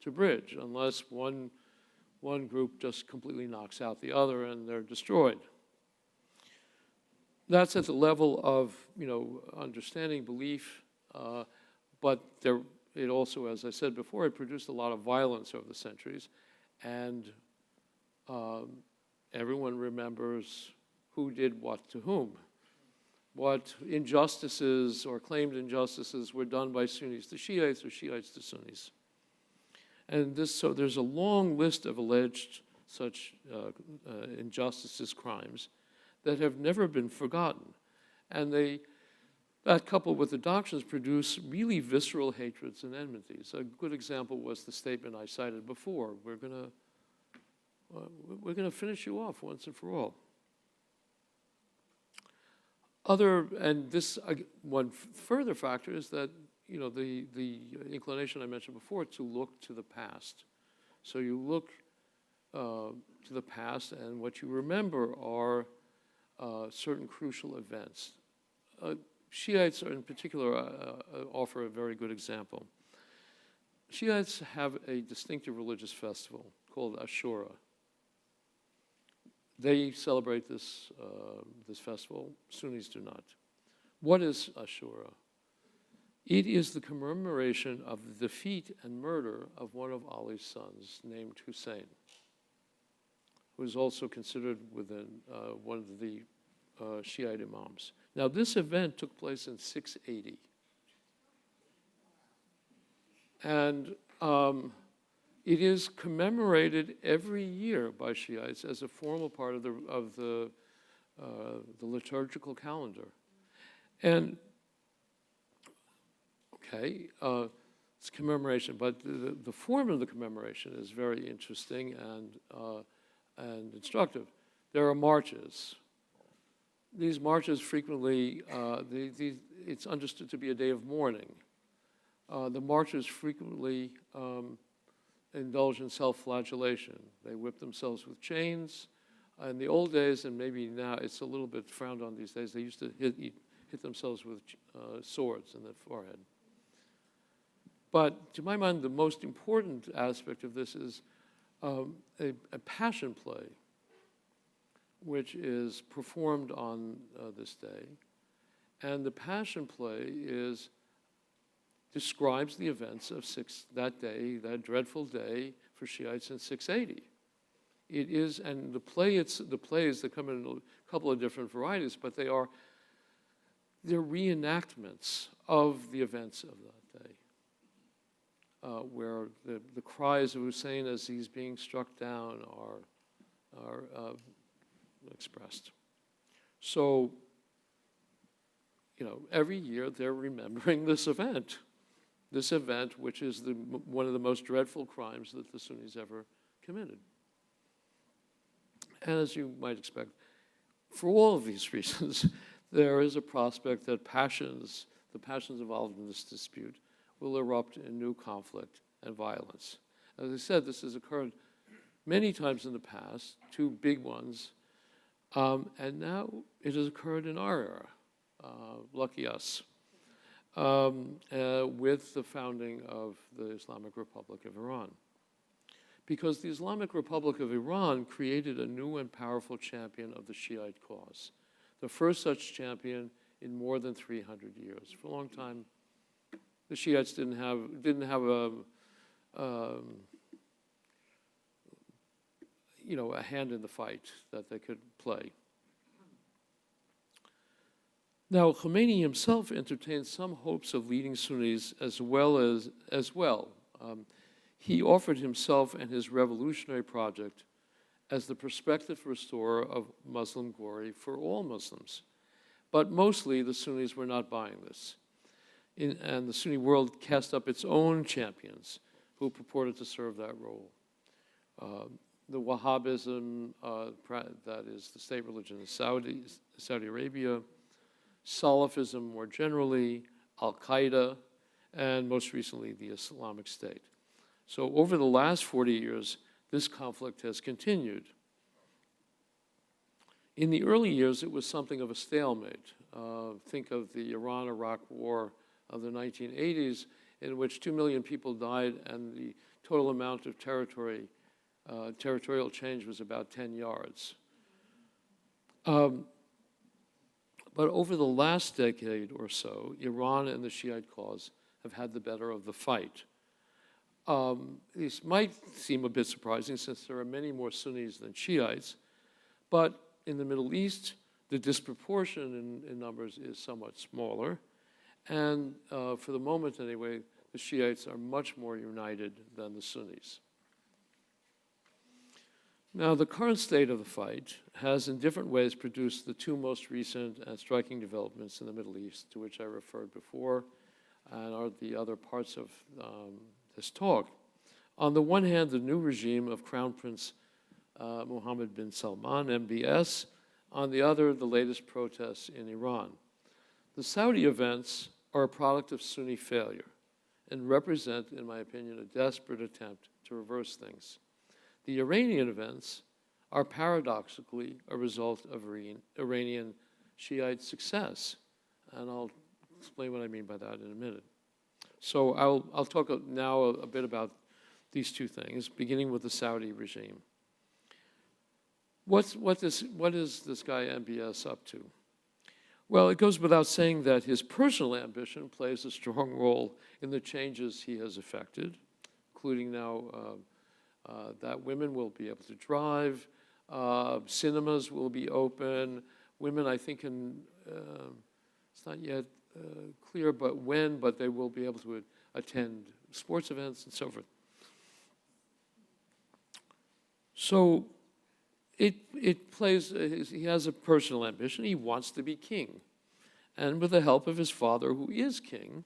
to bridge unless one group just completely knocks out the other and they're destroyed. That's at the level of understanding, belief, but it also, as I said before, it produced a lot of violence over the centuries, and everyone remembers who did what to whom. What injustices or claimed injustices were done by Sunnis to Shiites or Shiites to Sunnis. And so there's a long list of alleged such injustices, crimes, that have never been forgotten. And that, coupled with the doctrines, produce really visceral hatreds and enmities. A good example was the statement I cited before: we're going to finish you off once and for all. One further factor is that, you know, the inclination I mentioned before to look to the past. So you look to the past, and what you remember are certain crucial events. Shiites in particular offer a very good example. Shiites have a distinctive religious festival called Ashura. They celebrate this festival. Sunnis do not. What is Ashura? It is the commemoration of the defeat and murder of one of Ali's sons named Hussein, who is also considered within one of the Shiite imams. Now, this event took place in 680. And it is commemorated every year by Shiites as a formal part of the liturgical calendar. And it's commemoration, but the form of the commemoration is very interesting and instructive. There are marches. These marches frequently, it's understood to be a day of mourning. The marchers frequently indulge in self-flagellation. They whip themselves with chains. In the old days, and maybe now it's a little bit frowned on these days, they used to hit themselves with swords in the forehead. But to my mind, the most important aspect of this is a passion play, which is performed on this day. And the passion play describes the events of that day, that dreadful day for Shiites in 680. It is, and the plays that come in a couple of different varieties, but they're reenactments of the events of that day, where the cries of Hussein as he's being struck down are expressed. So, you know, every year they're remembering this event which is one of the most dreadful crimes that the Sunnis ever committed. And as you might expect, for all of these reasons, there is a prospect that the passions involved in this dispute will erupt in new conflict and violence. As I said, this has occurred many times in the past, two big ones, and now it has occurred in our era. Lucky us. With the founding of the Islamic Republic of Iran. Because the Islamic Republic of Iran created a new and powerful champion of the Shiite cause. The first such champion in more than 300 years. For a long time, the Shiites didn't have a hand in the fight that they could play. Now, Khomeini himself entertained some hopes of leading Sunnis as well. He offered himself and his revolutionary project as the prospective restorer of Muslim glory for all Muslims. But mostly the Sunnis were not buying this. And the Sunni world cast up its own champions who purported to serve that role. The Wahhabism, that is the state religion of Saudi Arabia, Salafism more generally, Al-Qaeda, and most recently the Islamic State. So over the last 40 years, this conflict has continued. In the early years, it was something of a stalemate. Think of the Iran-Iraq War of the 1980s, in which 2 million people died, and the total amount of territorial change was about 10 yards. But over the last decade or so, Iran and the Shiite cause have had the better of the fight. This might seem a bit surprising since there are many more Sunnis than Shiites, but in the Middle East, the disproportion in numbers is somewhat smaller. And for the moment anyway, the Shiites are much more united than the Sunnis. Now, the current state of the fight has in different ways produced the two most recent and striking developments in the Middle East, to which I referred before, and are the other parts of this talk. On the one hand, the new regime of Crown Prince Mohammed bin Salman, MBS. On the other, the latest protests in Iran. The Saudi events are a product of Sunni failure and represent, in my opinion, a desperate attempt to reverse things. The Iranian events are paradoxically a result of Iranian Shiite success, and I'll explain what I mean by that in a minute. So I'll talk now a bit about these two things, beginning with the Saudi regime. What is this guy MBS up to? Well, it goes without saying that his personal ambition plays a strong role in the changes he has effected, including now that women will be able to drive, cinemas will be open, women, I think, it's not yet clear but when, but they will be able to attend sports events and so forth. So it plays, he has a personal ambition. He wants to be king. And with the help of his father, who is king,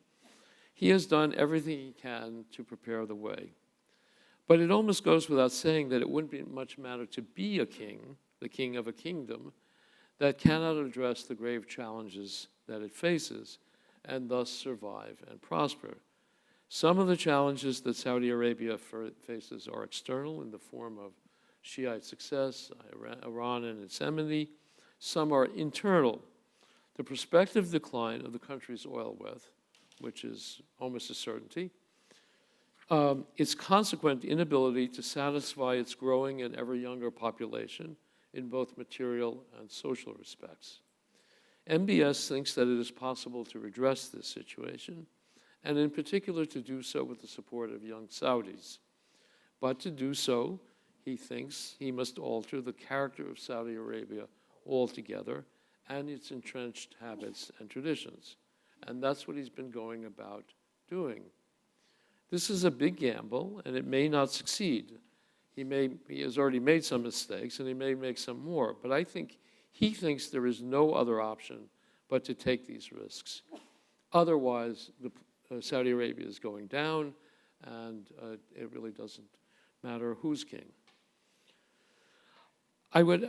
he has done everything he can to prepare the way. But it almost goes without saying that it wouldn't be much matter to be a king, the king of a kingdom, that cannot address the grave challenges that it faces and thus survive and prosper. Some of the challenges that Saudi Arabia faces are external in the form of Shiite success, Iran and its enmity. Some are internal. The prospective decline of the country's oil wealth, which is almost a certainty, its consequent inability to satisfy its growing and ever younger population in both material and social respects. MBS thinks that it is possible to redress this situation, and in particular to do so with the support of young Saudis. But to do so, he thinks he must alter the character of Saudi Arabia altogether and its entrenched habits and traditions. And that's what he's been going about doing. This is a big gamble, and it may not succeed. He has already made some mistakes, and he may make some more. But I think he thinks there is no other option but to take these risks. Otherwise, Saudi Arabia is going down, and it really doesn't matter who's king. I would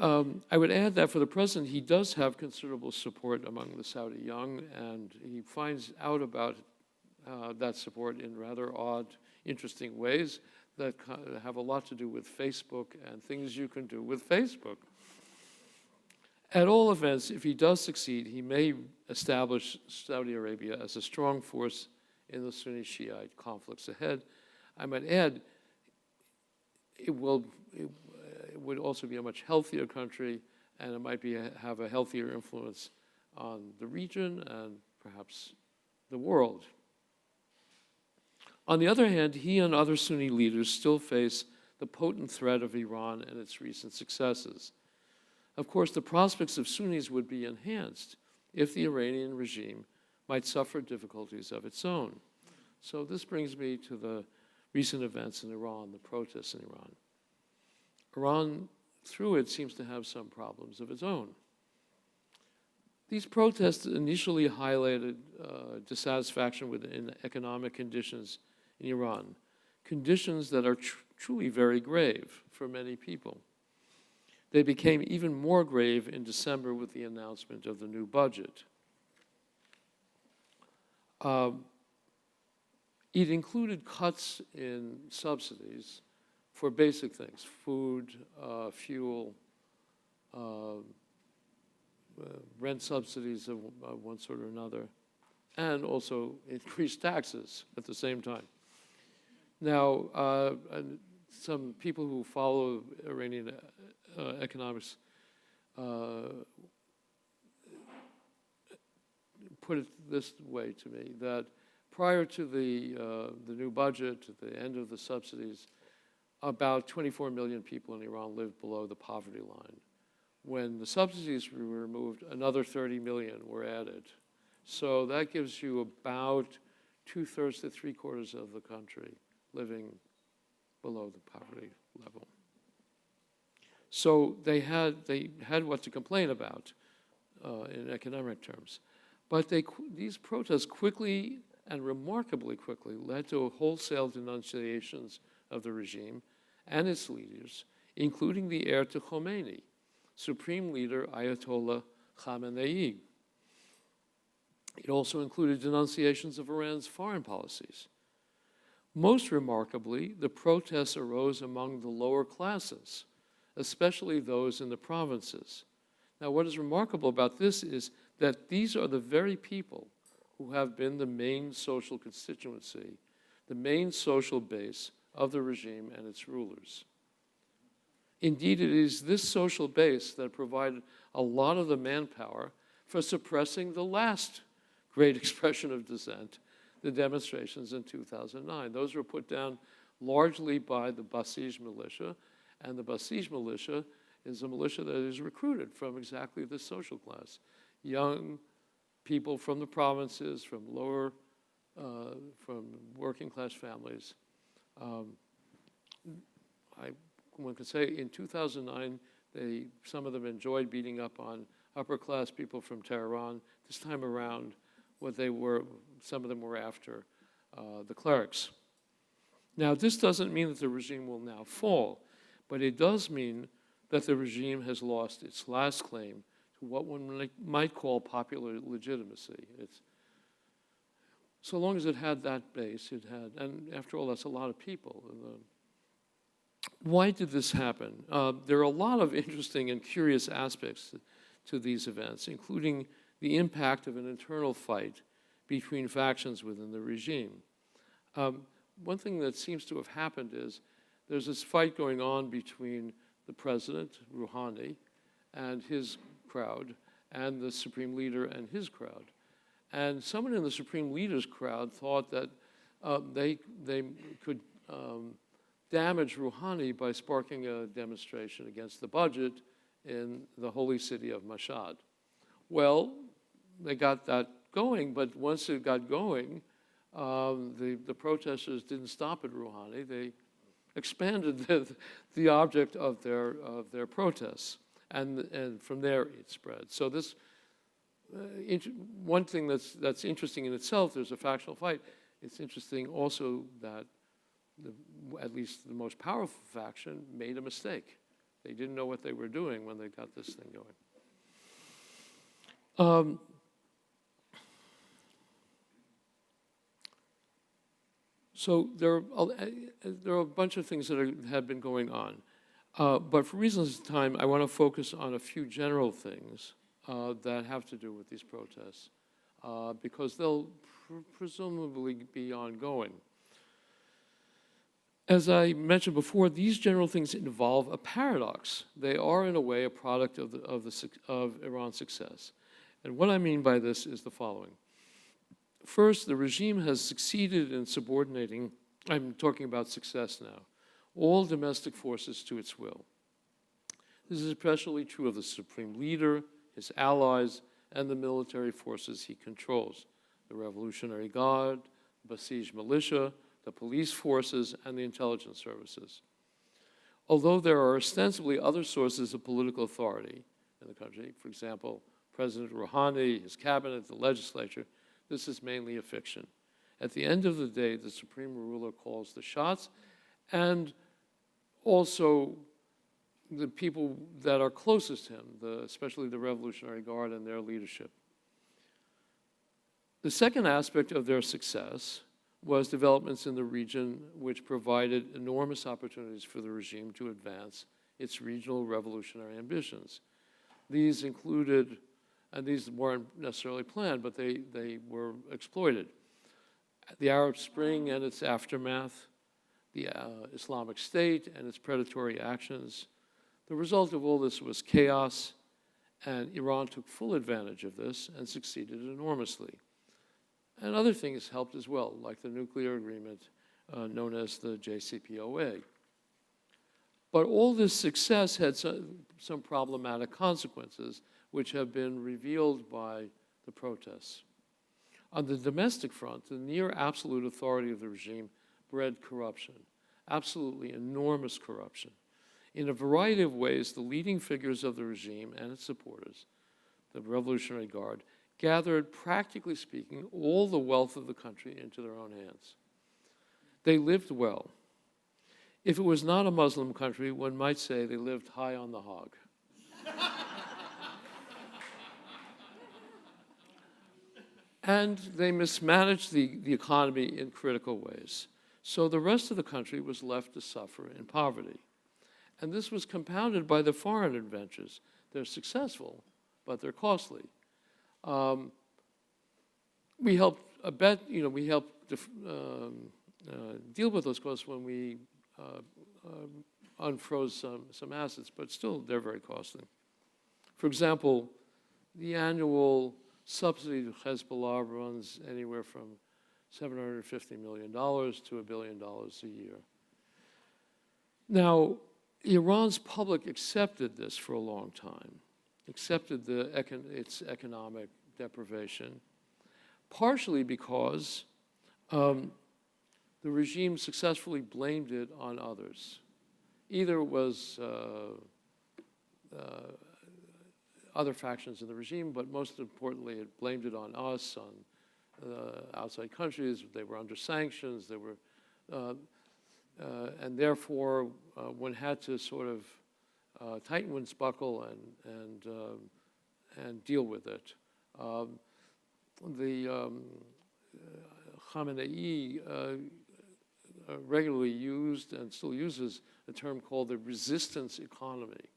add that for the present, he does have considerable support among the Saudi young, and he finds out about that support in rather odd, interesting ways that have a lot to do with Facebook and things you can do with Facebook. At all events, if he does succeed, he may establish Saudi Arabia as a strong force in the Sunni Shiite conflicts ahead. I might add, it would also be a much healthier country, and it might have a healthier influence on the region and perhaps the world. On the other hand, he and other Sunni leaders still face the potent threat of Iran and its recent successes. Of course, the prospects of Sunnis would be enhanced if the Iranian regime might suffer difficulties of its own. So this brings me to the recent events in Iran, the protests in Iran. Iran, through it, seems to have some problems of its own. These protests initially highlighted dissatisfaction with economic conditions in Iran, conditions that are truly very grave for many people. They became even more grave in December with the announcement of the new budget. It included cuts in subsidies for basic things, food, fuel, rent subsidies of one sort or another, and also increased taxes at the same time. Now, some people who follow Iranian economics put it this way to me, that prior to the new budget, at the end of the subsidies, about 24 million people in Iran lived below the poverty line. When the subsidies were removed, another 30 million were added. So that gives you about 2/3 to 3/4 of the country living below the poverty level. So they had what to complain about in economic terms. But these protests quickly and remarkably quickly led to wholesale denunciations of the regime and its leaders, including the heir to Khomeini, Supreme Leader Ayatollah Khamenei. It also included denunciations of Iran's foreign policies. Most remarkably, the protests arose among the lower classes, especially those in the provinces. Now, what is remarkable about this is that these are the very people who have been the main social constituency, the main social base of the regime and its rulers. Indeed, it is this social base that provided a lot of the manpower for suppressing the last great expression of dissent, the demonstrations in 2009. Those were put down largely by the Basij militia, and the Basij militia is a militia that is recruited from exactly this social class. Young people from the provinces, from working class families. One could say in 2009, some of them enjoyed beating up on upper class people from Tehran. This time around, some of them were after the clerics. Now, this doesn't mean that the regime will now fall, but it does mean that the regime has lost its last claim to what one might call popular legitimacy. So long as it had that base, and after all, that's a lot of people. Why did this happen? There are a lot of interesting and curious aspects to these events, including the impact of an internal fight between factions within the regime. One thing that seems to have happened is there's this fight going on between the president, Rouhani, and his crowd, and the supreme leader and his crowd. And someone in the supreme leader's crowd thought that they could damage Rouhani by sparking a demonstration against the budget in the holy city of Mashhad. Well, they got that going, but once it got going, the protesters didn't stop at Rouhani. They expanded the object of their protests, and from there it spread. So this one thing that's interesting in itself. There's a factional fight. It's interesting also that at least the most powerful faction made a mistake. They didn't know what they were doing when they got this thing going. So there are a bunch of things that have been going on. But for reasons of time, I want to focus on a few general things that have to do with these protests, because they'll presumably be ongoing. As I mentioned before, these general things involve a paradox. They are, in a way, a product of Iran's success. And what I mean by this is the following. First, the regime has succeeded in subordinating, I'm talking about success now, all domestic forces to its will. This is especially true of the supreme leader, his allies, and the military forces he controls, the Revolutionary Guard, the Basij militia, the police forces, and the intelligence services. Although there are ostensibly other sources of political authority in the country, for example, President Rouhani, his cabinet, the legislature, this is mainly a fiction. At the end of the day, the supreme ruler calls the shots, and also the people that are closest to him, especially the Revolutionary Guard and their leadership. The second aspect of their success was developments in the region which provided enormous opportunities for the regime to advance its regional revolutionary ambitions. These included, and these weren't necessarily planned, but they were exploited. The Arab Spring and its aftermath, the Islamic State and its predatory actions. The result of all this was chaos, and Iran took full advantage of this and succeeded enormously. And other things helped as well, like the nuclear agreement known as the JCPOA. But all this success had some problematic consequences, which have been revealed by the protests. On the domestic front, the near absolute authority of the regime bred corruption, absolutely enormous corruption. In a variety of ways, the leading figures of the regime and its supporters, the Revolutionary Guard, gathered, practically speaking, all the wealth of the country into their own hands. They lived well. If it was not a Muslim country, one might say they lived high on the hog. And they mismanaged the economy in critical ways. So the rest of the country was left to suffer in poverty. And this was compounded by the foreign adventures. They're successful, but they're costly. We helped deal with those costs when we unfroze some assets, but still they're very costly. For example, the annual subsidy to Hezbollah runs anywhere from $750 million to $1 billion a year. Now, Iran's public accepted this for a long time, accepted its economic deprivation, partially because the regime successfully blamed it on others. Either it was other factions in the regime, but most importantly, it blamed it on us, on outside countries. They were under sanctions. They were, and therefore, one had to sort of tighten one's buckle and deal with it. Khamenei regularly used and still uses a term called the resistance economy.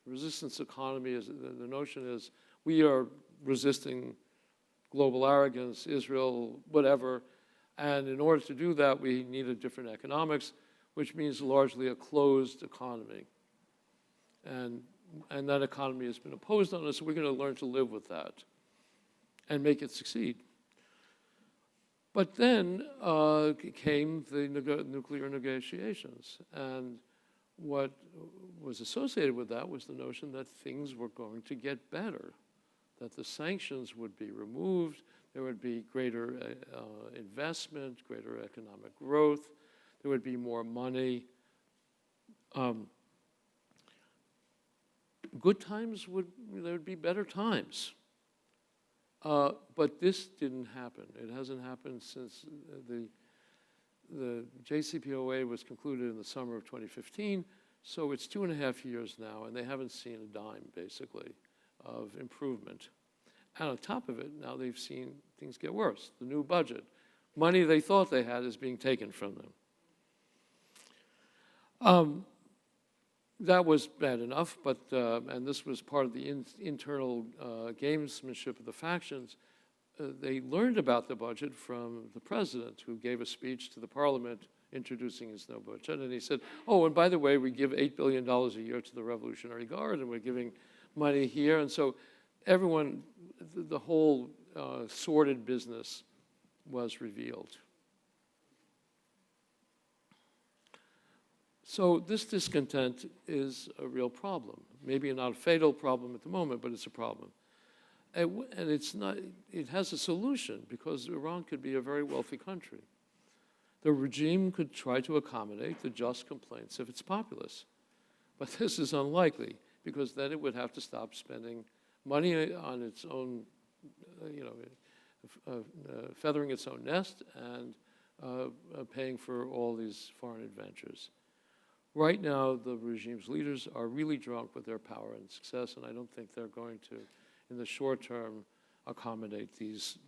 The resistance economy is, the notion is we are resisting global arrogance, Israel, whatever, and in order to do that, we need a different economics, which means largely a closed economy. And that economy has been imposed on us, so we're going to learn to live with that and make it succeed. But then came the nuclear negotiations, and what was associated with that was the notion that things were going to get better, that the sanctions would be removed, there would be greater investment, greater economic growth, there would be more money. Good times there would be better times. But this didn't happen. It hasn't happened since the JCPOA was concluded in the summer of 2015, so it's 2.5 years now, and they haven't seen a dime, basically, of improvement. And on top of it, now they've seen things get worse. The new budget, money they thought they had is being taken from them. That was bad enough, but, and this was part of the internal gamesmanship of the factions. They learned about the budget from the president, who gave a speech to the parliament introducing his no budget. And he said, oh, and by the way, we give $8 billion a year to the Revolutionary Guard, and we're giving money here. And so everyone, the whole sordid business was revealed. So this discontent is a real problem. Maybe not a fatal problem at the moment, but it's a problem. And it's not, it has a solution, because Iran could be a very wealthy country. The regime could try to accommodate the just complaints of its populace. But this is unlikely, because then it would have to stop spending money on its own, feathering its own nest and paying for all these foreign adventures. Right now, the regime's leaders are really drunk with their power and success, and I don't think they're going to, in the short term, accommodate these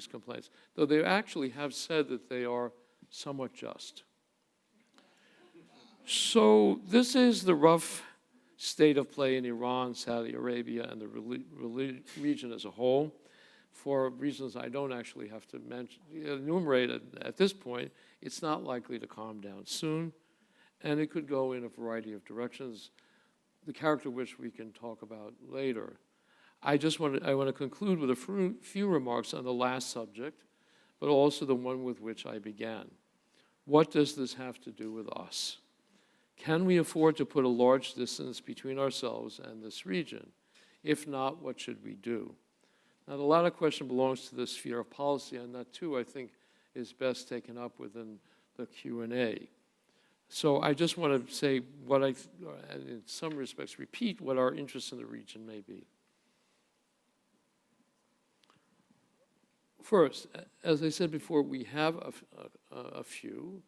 complaints. Though they actually have said that they are somewhat just. So this is the rough state of play in Iran, Saudi Arabia, and the region as a whole. For reasons I don't actually have to enumerate at this point, it's not likely to calm down soon. And it could go in a variety of directions, the character of which we can talk about later. I want to conclude with a few remarks on the last subject, but also the one with which I began. What does this have to do with us? Can we afford to put a large distance between ourselves and this region? If not, what should we do? Now, the latter question belongs to the sphere of policy, and that, too, I think, is best taken up within the Q&A. So I just want to say what and in some respects, repeat what our interests in the region may be. First, as I said before, we have a few,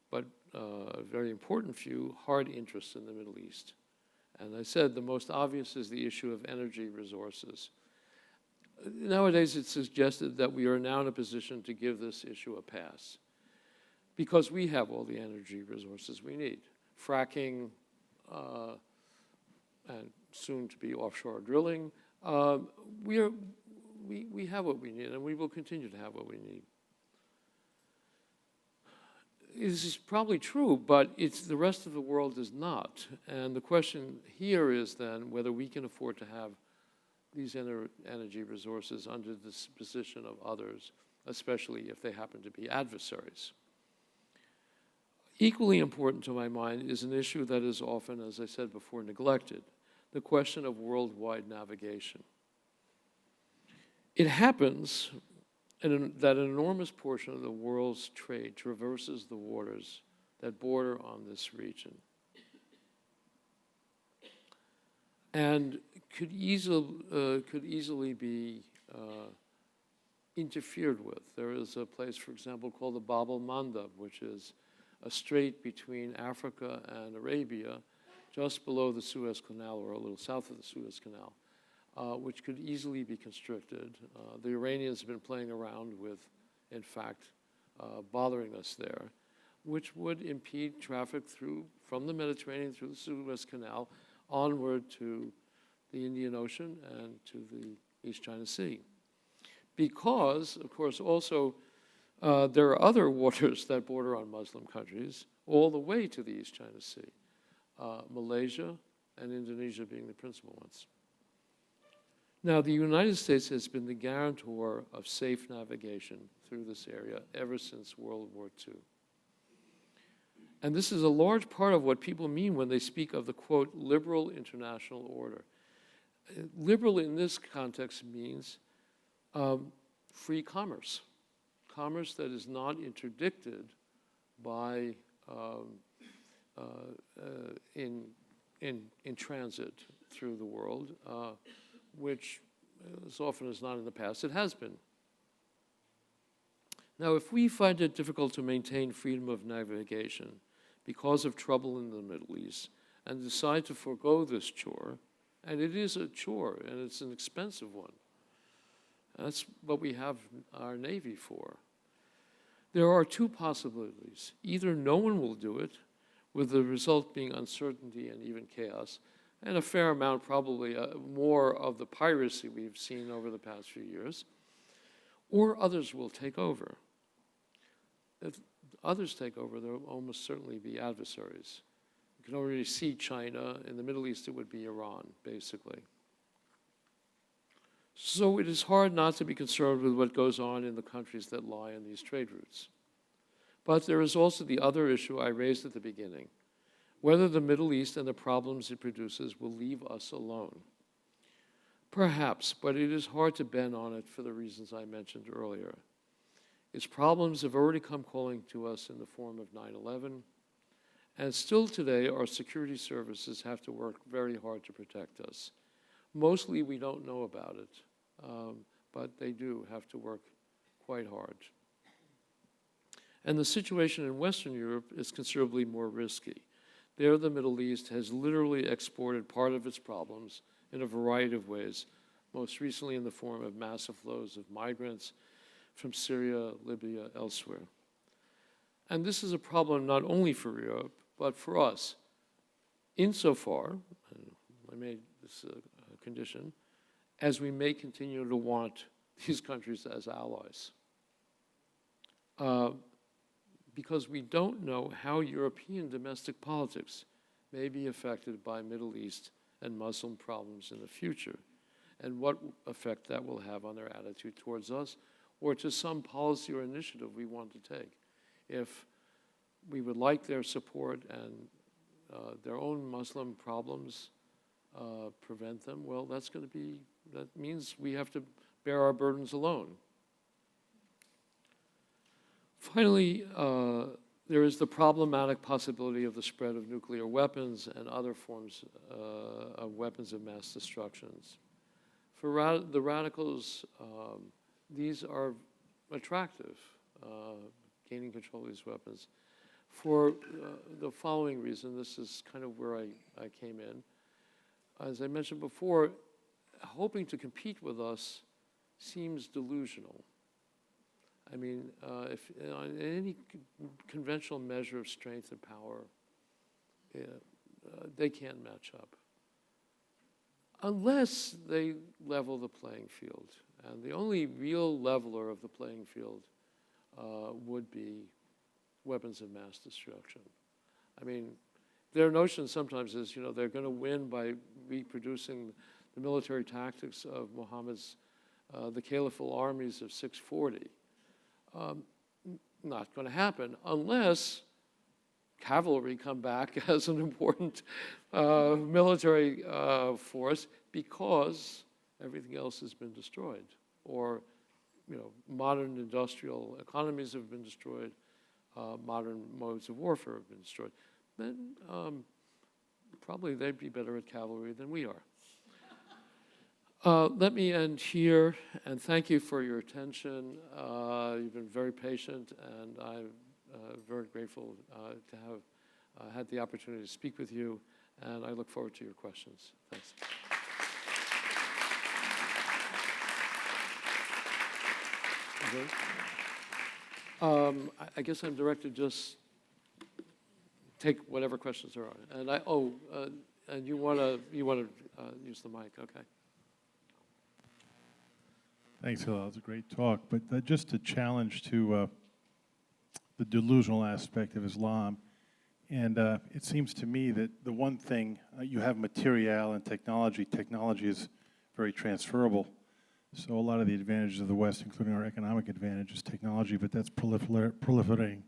but a very important few, hard interests in the Middle East. And I said the most obvious is the issue of energy resources. Nowadays, it's suggested that we are now in a position to give this issue a pass because we have all the energy resources we need. Fracking, and soon to be offshore drilling, we have what we need, and we will continue to have what we need. This is probably true, but the rest of the world does not. And the question here is then whether we can afford to have these energy resources under the position of others, especially if they happen to be adversaries. Equally important to my mind is an issue that is often, as I said before, neglected, the question of worldwide navigation. It happens that an enormous portion of the world's trade traverses the waters that border on this region and could easily be interfered with. There is a place, for example, called the Bab el-Mandeb, which is a strait between Africa and Arabia, just below the Suez Canal, or a little south of the Suez Canal, which could easily be constricted. The Iranians have been playing around with, in fact, bothering us there, which would impede traffic from the Mediterranean through the Suez Canal onward to the Indian Ocean and to the East China Sea. Because, of course, also there are other waters that border on Muslim countries all the way to the East China Sea, Malaysia and Indonesia being the principal ones. Now, the United States has been the guarantor of safe navigation through this area ever since World War II. And this is a large part of what people mean when they speak of the, quote, liberal international order. Liberal in this context means free commerce, commerce that is not interdicted by in transit through the world, which as often as not in the past it has been. Now, if we find it difficult to maintain freedom of navigation because of trouble in the Middle East and decide to forego this chore, and it is a chore and it's an expensive one, that's what we have our Navy for. There are two possibilities. Either no one will do it, with the result being uncertainty and even chaos, and a fair amount, probably more of the piracy we've seen over the past few years, or others will take over. If others take over, there will almost certainly be adversaries. You can already see China. In the Middle East, it would be Iran, basically. So it is hard not to be concerned with what goes on in the countries that lie on these trade routes. But there is also the other issue I raised at the beginning, whether the Middle East and the problems it produces will leave us alone. Perhaps, but it is hard to bet on it for the reasons I mentioned earlier. Its problems have already come calling to us in the form of 9/11, and still today our security services have to work very hard to protect us. Mostly we don't know about it, but they do have to work quite hard. And the situation in Western Europe is considerably more risky. There, the Middle East has literally exported part of its problems in a variety of ways, most recently in the form of massive flows of migrants from Syria, Libya, elsewhere. And this is a problem not only for Europe, but for us, insofar, and I made this a condition, as we may continue to want these countries as allies. Because we don't know how European domestic politics may be affected by Middle East and Muslim problems in the future, and what effect that will have on their attitude towards us, or to some policy or initiative we want to take. If we would like their support and their own Muslim problems prevent them, well, that means we have to bear our burdens alone. Finally, there is the problematic possibility of the spread of nuclear weapons and other forms of weapons of mass destructions. For the radicals, these are attractive, gaining control of these weapons, for the following reason. This is kind of where I came in. As I mentioned before, hoping to compete with us seems delusional. I mean, if on any conventional measure of strength and power, they can't match up. Unless they level the playing field. And the only real leveler of the playing field would be weapons of mass destruction. I mean, their notion sometimes is, they're going to win by reproducing the military tactics of Muhammad's, the caliphal armies of 640. Not going to happen unless cavalry come back as an important military force, because everything else has been destroyed, or modern industrial economies have been destroyed, modern modes of warfare have been destroyed. Then probably they'd be better at cavalry than we are. Let me end here, and thank you for your attention. You've been very patient, and I'm very grateful to have had the opportunity to speak with you, and I look forward to your questions. Thanks. Okay. I guess I'm directed just take whatever questions there are, and and you want to use the mic, okay? Thanks, Hillel. It was a great talk. But just a challenge to the delusional aspect of Islam. And it seems to me that the one thing, you have material and technology. Technology is very transferable. So a lot of the advantages of the West, including our economic advantage, is technology, but that's proliferating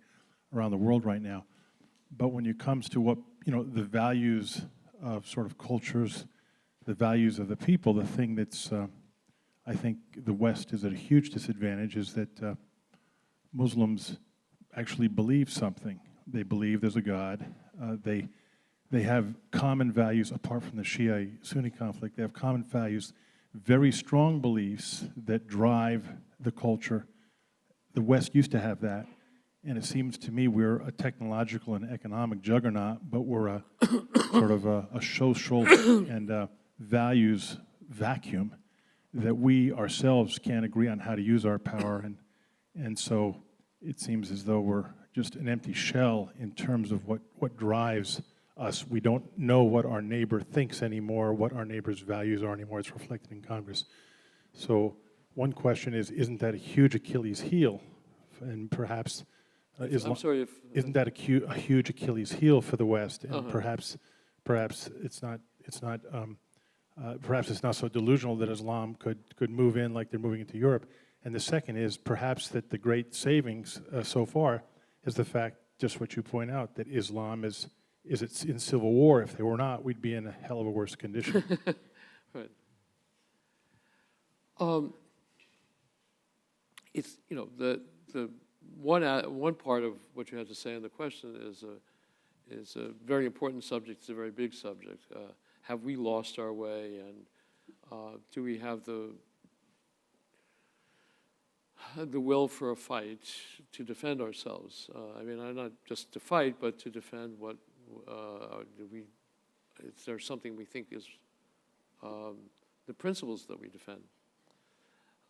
around the world right now. But when it comes to what, the values of sort of cultures, the values of the people, the thing that's I think the West is at a huge disadvantage is that Muslims actually believe something. They believe there's a God. They have common values apart from the Shia-Sunni conflict. They have common values, very strong beliefs that drive the culture. The West used to have that, and it seems to me we're a technological and economic juggernaut, but we're a sort of a social and values vacuum that we ourselves can't agree on how to use our power, and so it seems as though we're just an empty shell in terms of what drives us. We don't know what our neighbor thinks anymore, what our neighbor's values are anymore. It's reflected in Congress. So one question is, isn't that a huge Achilles heel? And perhaps Islam, I'm sorry if... isn't that a huge Achilles heel for the West? And perhaps it's not perhaps it's not so delusional that Islam could move in like they're moving into Europe. And the second is perhaps that the great savings so far is the fact, just what you point out, that Islam is it's in civil war. If they were not, we'd be in a hell of a worse condition. Right. It's, the one part of what you had to say in the question is a very important subject. It's a very big subject. Have we lost our way, and do we have the will for a fight to defend ourselves? I mean, not just to fight, but to defend what is there something we think is the principles that we defend?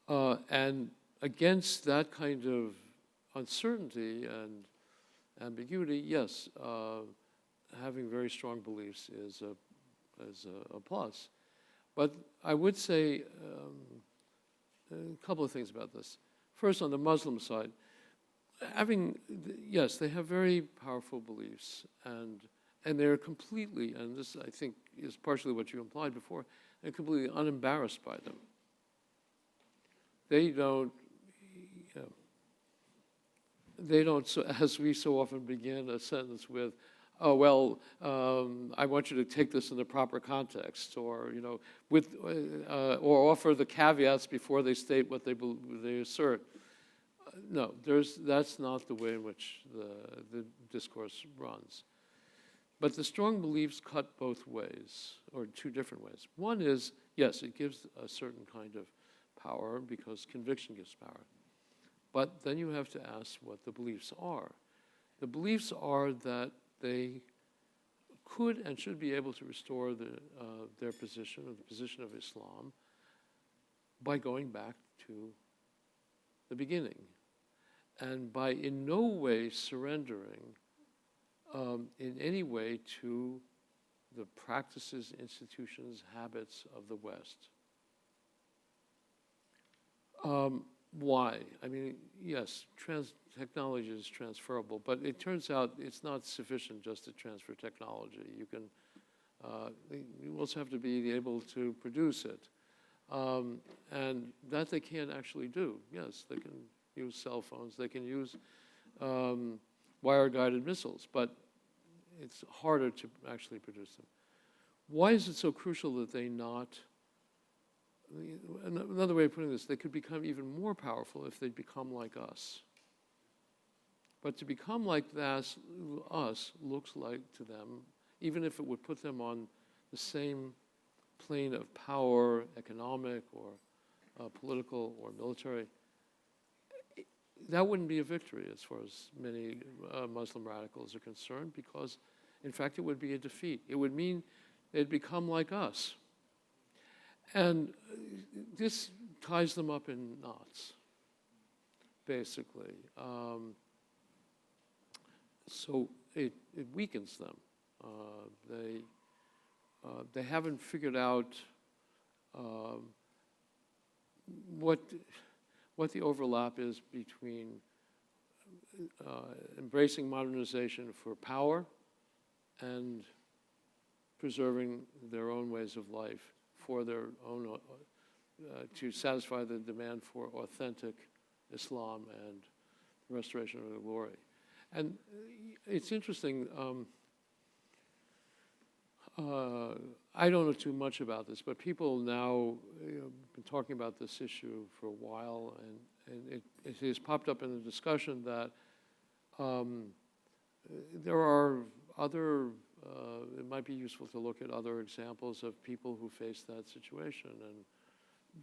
And against that kind of uncertainty and ambiguity, yes, having very strong beliefs is a plus. But I would say a couple of things about this. First, on the Muslim side, yes, they have very powerful beliefs, and they're completely, and this I think is partially what you implied before, they're completely unembarrassed by them. They don't, so, as we so often begin a sentence with, oh, well, I want you to take this in the proper context, or, or offer the caveats before they state what they assert. No, that's not the way in which the discourse runs. But the strong beliefs cut both ways, or two different ways. One is, yes, it gives a certain kind of power because conviction gives power. But then you have to ask what the beliefs are. The beliefs are that they could and should be able to restore their position, or the position of Islam, by going back to the beginning, and by in no way surrendering in any way to the practices, institutions, habits of the West. Why? I mean, yes, technology is transferable, but it turns out it's not sufficient just to transfer technology. You can, you also have to be able to produce it. And that they can't actually do. Yes, they can use cell phones, they can use wire-guided missiles, but it's harder to actually produce them. Why is it so crucial that they not, another way of putting this, they could become even more powerful if they become like us. But to become like us looks like to them, even if it would put them on the same plane of power, economic or political or military, that wouldn't be a victory as far as many Muslim radicals are concerned, because in fact it would be a defeat. It would mean they'd become like us. And this ties them up in knots, basically. So it weakens them. They haven't figured out what the overlap is between embracing modernization for power and preserving their own ways of life for their own, to satisfy the demand for authentic Islam and the restoration of the glory. And it's interesting, I don't know too much about this, but people now have been talking about this issue for a while, and it has popped up in the discussion that there are other, it might be useful to look at other examples of people who face that situation, and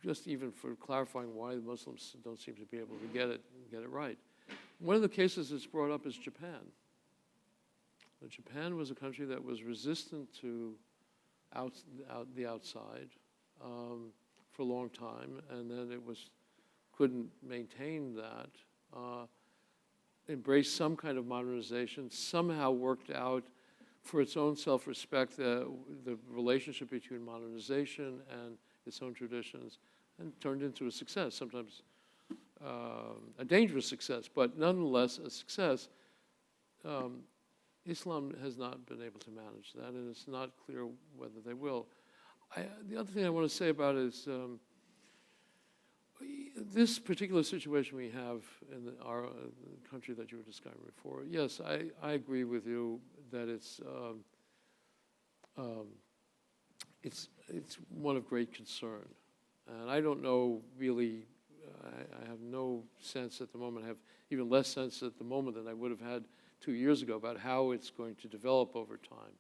just even for clarifying why the Muslims don't seem to be able to get it right. One of the cases that's brought up is Japan. Japan was a country that was resistant to the outside for a long time, and then it couldn't maintain that, embraced some kind of modernization, somehow worked out for its own self-respect the relationship between modernization and its own traditions, and turned into a success, sometimes a dangerous success, but nonetheless a success. Islam has not been able to manage that, and it's not clear whether they will. The other thing I want to say about it is this particular situation we have in our country that you were describing before. Yes, I agree with you that it's one of great concern, and I don't know really. I have no sense at the moment. I have even less sense at the moment than I would have had 2 years ago about how it's going to develop over time.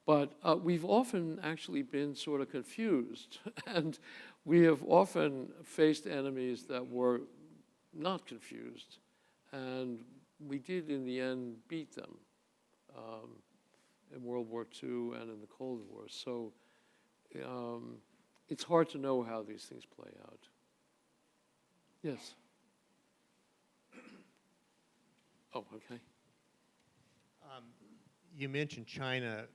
But we've often actually been sort of confused, and we have often faced enemies that were not confused, and we did in the end beat them in World War II and in the Cold War. So it's hard to know how these things play out. Yes. Oh, okay. You mentioned China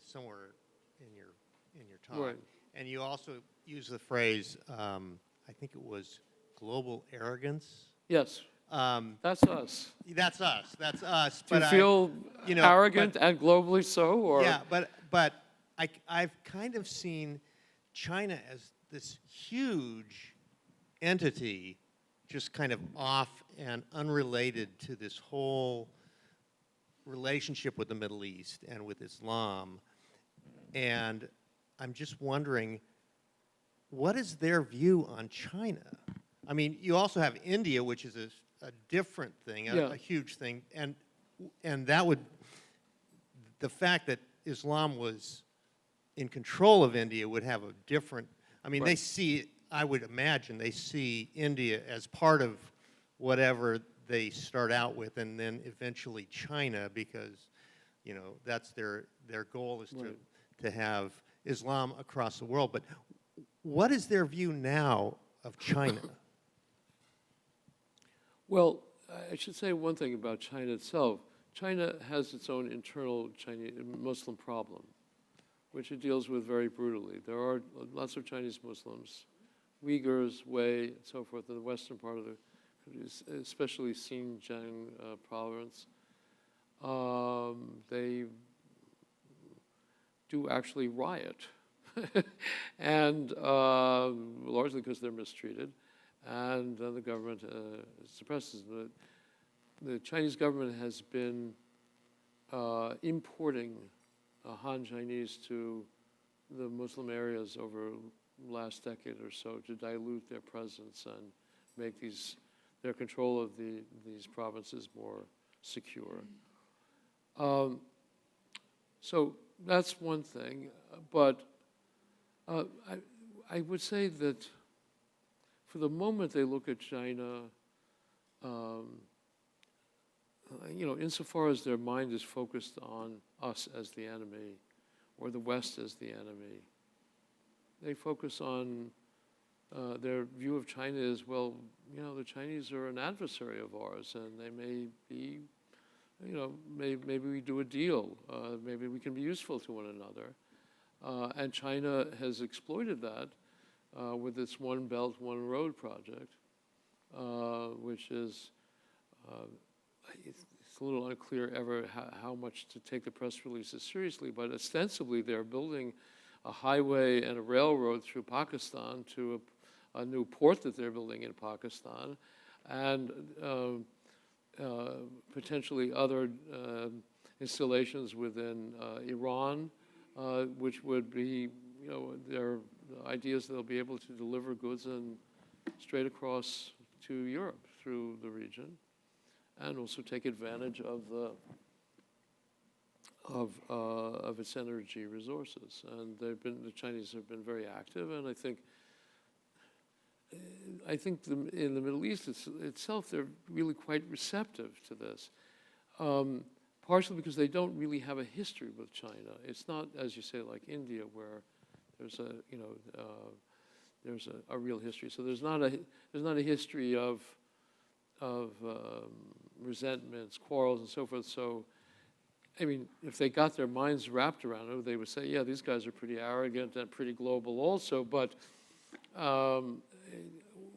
somewhere in your talk, Right. and you also used the phrase, I think it was global arrogance. Yes. That's us. That's us. That's us. Do you feel arrogant and globally so, or? Yeah, but I've kind of seen China as this huge entity, just kind of off and unrelated to this whole relationship with the Middle East and with Islam. And I'm just wondering, what is their view on China? I mean, you also have India, which is a different thing, Yeah. a huge thing, and that would, the fact that Islam was in control of India would have a different, I mean, they Right. see, I would imagine, they see India as part of whatever they start out with, and then eventually China, because, you know, that's their goal is Right. to have Islam across the world. But what is their view now of China? Well, I should say one thing about China itself. China has its own internal Chinese Muslim problem, which it deals with very brutally. There are lots of Chinese Muslims, Uyghurs, Wei, and so forth, in the western part of the country, especially Xinjiang province. They do actually riot, and largely because they're mistreated, and the government suppresses them. The Chinese government has been importing Han Chinese to the Muslim areas over the last decade or so to dilute their presence and make their control of these provinces more secure. So that's one thing, but I would say that for the moment they look at China, you know, insofar as their mind is focused on us as the enemy or the West as the enemy, they focus on their view of China as, well, you know, the Chinese are an adversary of ours, and they may be, you know, maybe we do a deal. Maybe we can be useful to one another. And China has exploited that with its One Belt, One Road project, which is, it's a little unclear ever how much to take the press releases seriously, but ostensibly they're building a highway and a railroad through Pakistan to a new port that they're building in Pakistan, and potentially other installations within Iran, which would be, you know, their ideas they'll be able to deliver goods and straight across to Europe through the region, and also take advantage of its energy resources. And the Chinese have been very active, and I think in the Middle East itself, they're really quite receptive to this, partially because they don't really have a history with China. It's not, as you say, like India, where there's a real history. So there's not a history of resentments, quarrels, and so forth. So, I mean, if they got their minds wrapped around it, they would say, yeah, these guys are pretty arrogant and pretty global also, but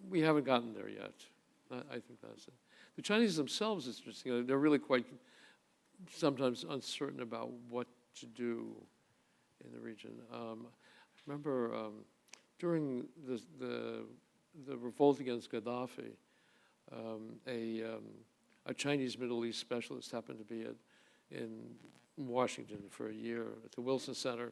we haven't gotten there yet. I think that's it. The Chinese themselves, it's interesting, they're really quite sometimes uncertain about what to do in the region. I remember during the revolt against Gaddafi, a Chinese Middle East specialist happened to be in Washington for a year at the Wilson Center,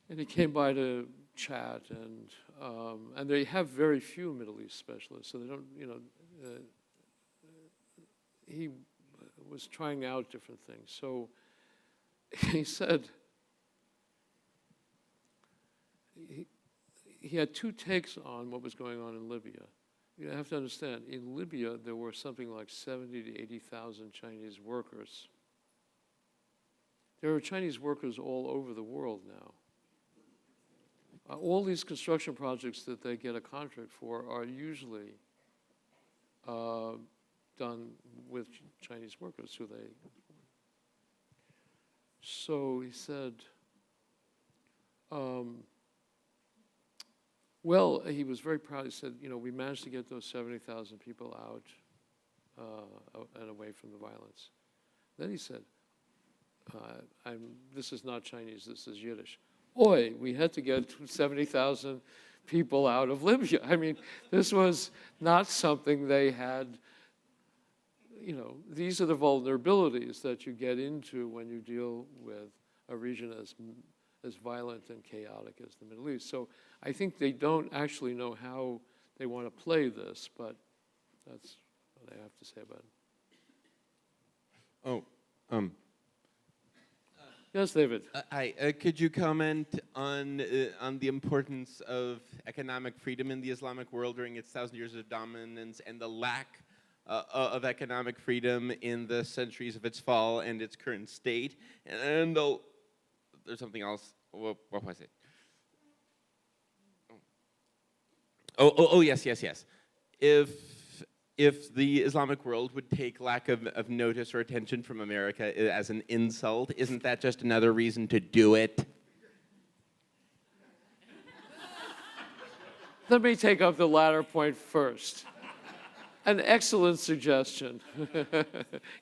and he came by to chat, and they have very few Middle East specialists, so they don't, you know, he was trying out different things. So he said he had two takes on what was going on in Libya. You have to understand, in Libya, there were something like 70,000 to 80,000 Chinese workers. There are Chinese workers all over the world now. All these construction projects that they get a contract for are usually done with Chinese workers who they... So he said, well, he was very proud. He said, you know, we managed to get those 70,000 people out and away from the violence. Then he said, this is not Chinese, this is Yiddish. Oi, we had to get 70,000 people out of Libya. I mean, this was not something they had, you know, these are the vulnerabilities that you get into when you deal with a region as violent and chaotic as the Middle East. So I think they don't actually know how they want to play this, but That's what I have to say about it. Oh, Yes, David. hi. Could you comment on the importance of economic freedom in the Islamic world during its 1,000 years of dominance and the lack of economic freedom in the centuries of its fall and its current state? And there's something else. What was it? Oh, yes. If the Islamic world would take lack of notice or attention from America as an insult, isn't that just another reason to do it? Let me take up the latter point first. An excellent suggestion.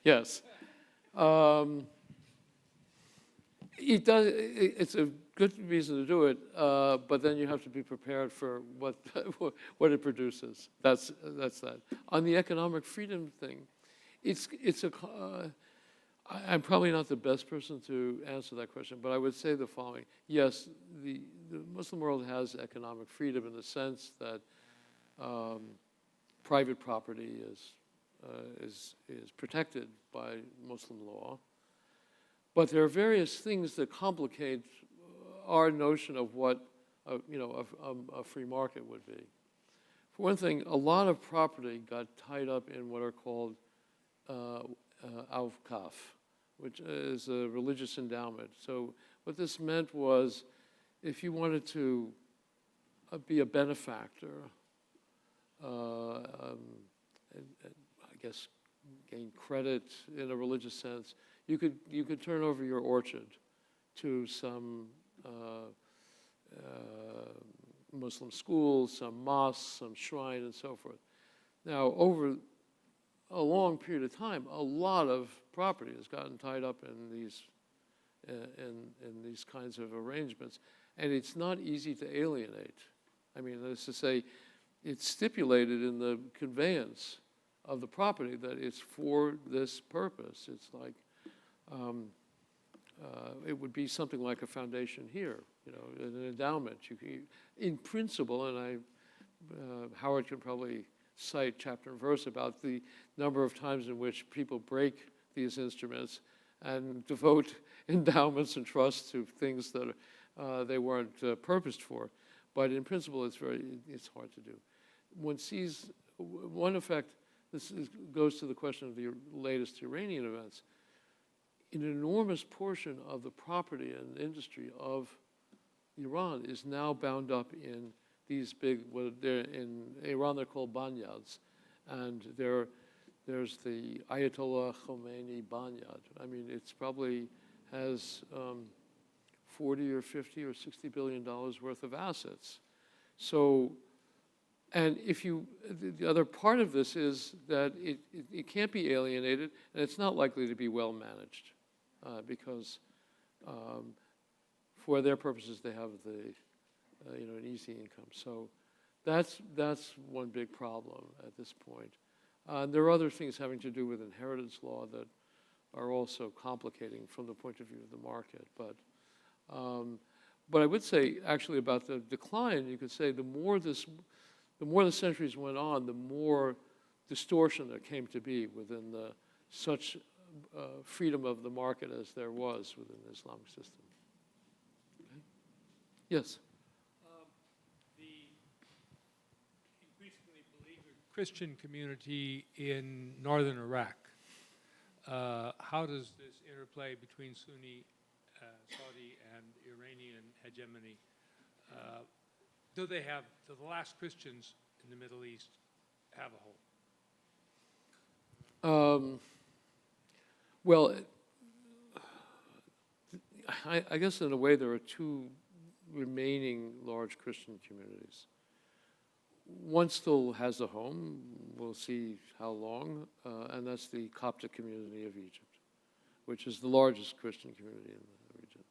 Yes. It does. It's a good reason to do it, but then you have to be prepared for what what it produces. That's that. On the economic freedom thing, I'm probably not the best person to answer that question, but I would say the following: yes, the Muslim world has economic freedom in the sense that private property is protected by Muslim law. But there are various things that complicate our notion of what a free market would be. For one thing, a lot of property got tied up in what are called awqaf, which is a religious endowment. So what this meant was, if you wanted to be a benefactor, and I guess gain credit in a religious sense, you could turn over your orchard to some Muslim school, some mosque, some shrine, and so forth. Now, over a long period of time, a lot of property has gotten tied up in these kinds of arrangements, and it's not easy to alienate. I mean, that is to say, it's stipulated in the conveyance of the property that it's for this purpose. It's like it would be something like a foundation here, an endowment. In principle, and Howard can probably cite chapter and verse about the number of times in which people break these instruments and devote endowments and trusts to things that they weren't purposed for. But in principle, it's hard to do. One sees one effect. Goes to the question of the latest Iranian events. An enormous portion of the property and industry of Iran is now bound up in these big, in Iran they're called banyads, and there's the Ayatollah Khomeini banyad. I mean, it's probably has 40 or 50 or $60 billion worth of assets. So, and the other part of this is that it can't be alienated, and it's not likely to be well managed, because for their purposes they have an easy income. So that's one big problem at this point. There are other things having to do with inheritance law that are also complicating from the point of view of the market. But I would say actually about the decline, you could say the more the centuries went on, the more distortion there came to be within such freedom of the market as there was within the Islamic system. Okay? Yes? The increasingly beleaguered Christian community in northern Iraq, how does this interplay between Sunni, Saudi, and Iranian hegemony, do the last Christians in the Middle East have a hold? Well, I guess in a way there are two remaining large Christian communities. One still has a home, we'll see how long, and that's the Coptic community of Egypt, which is the largest Christian community in the region.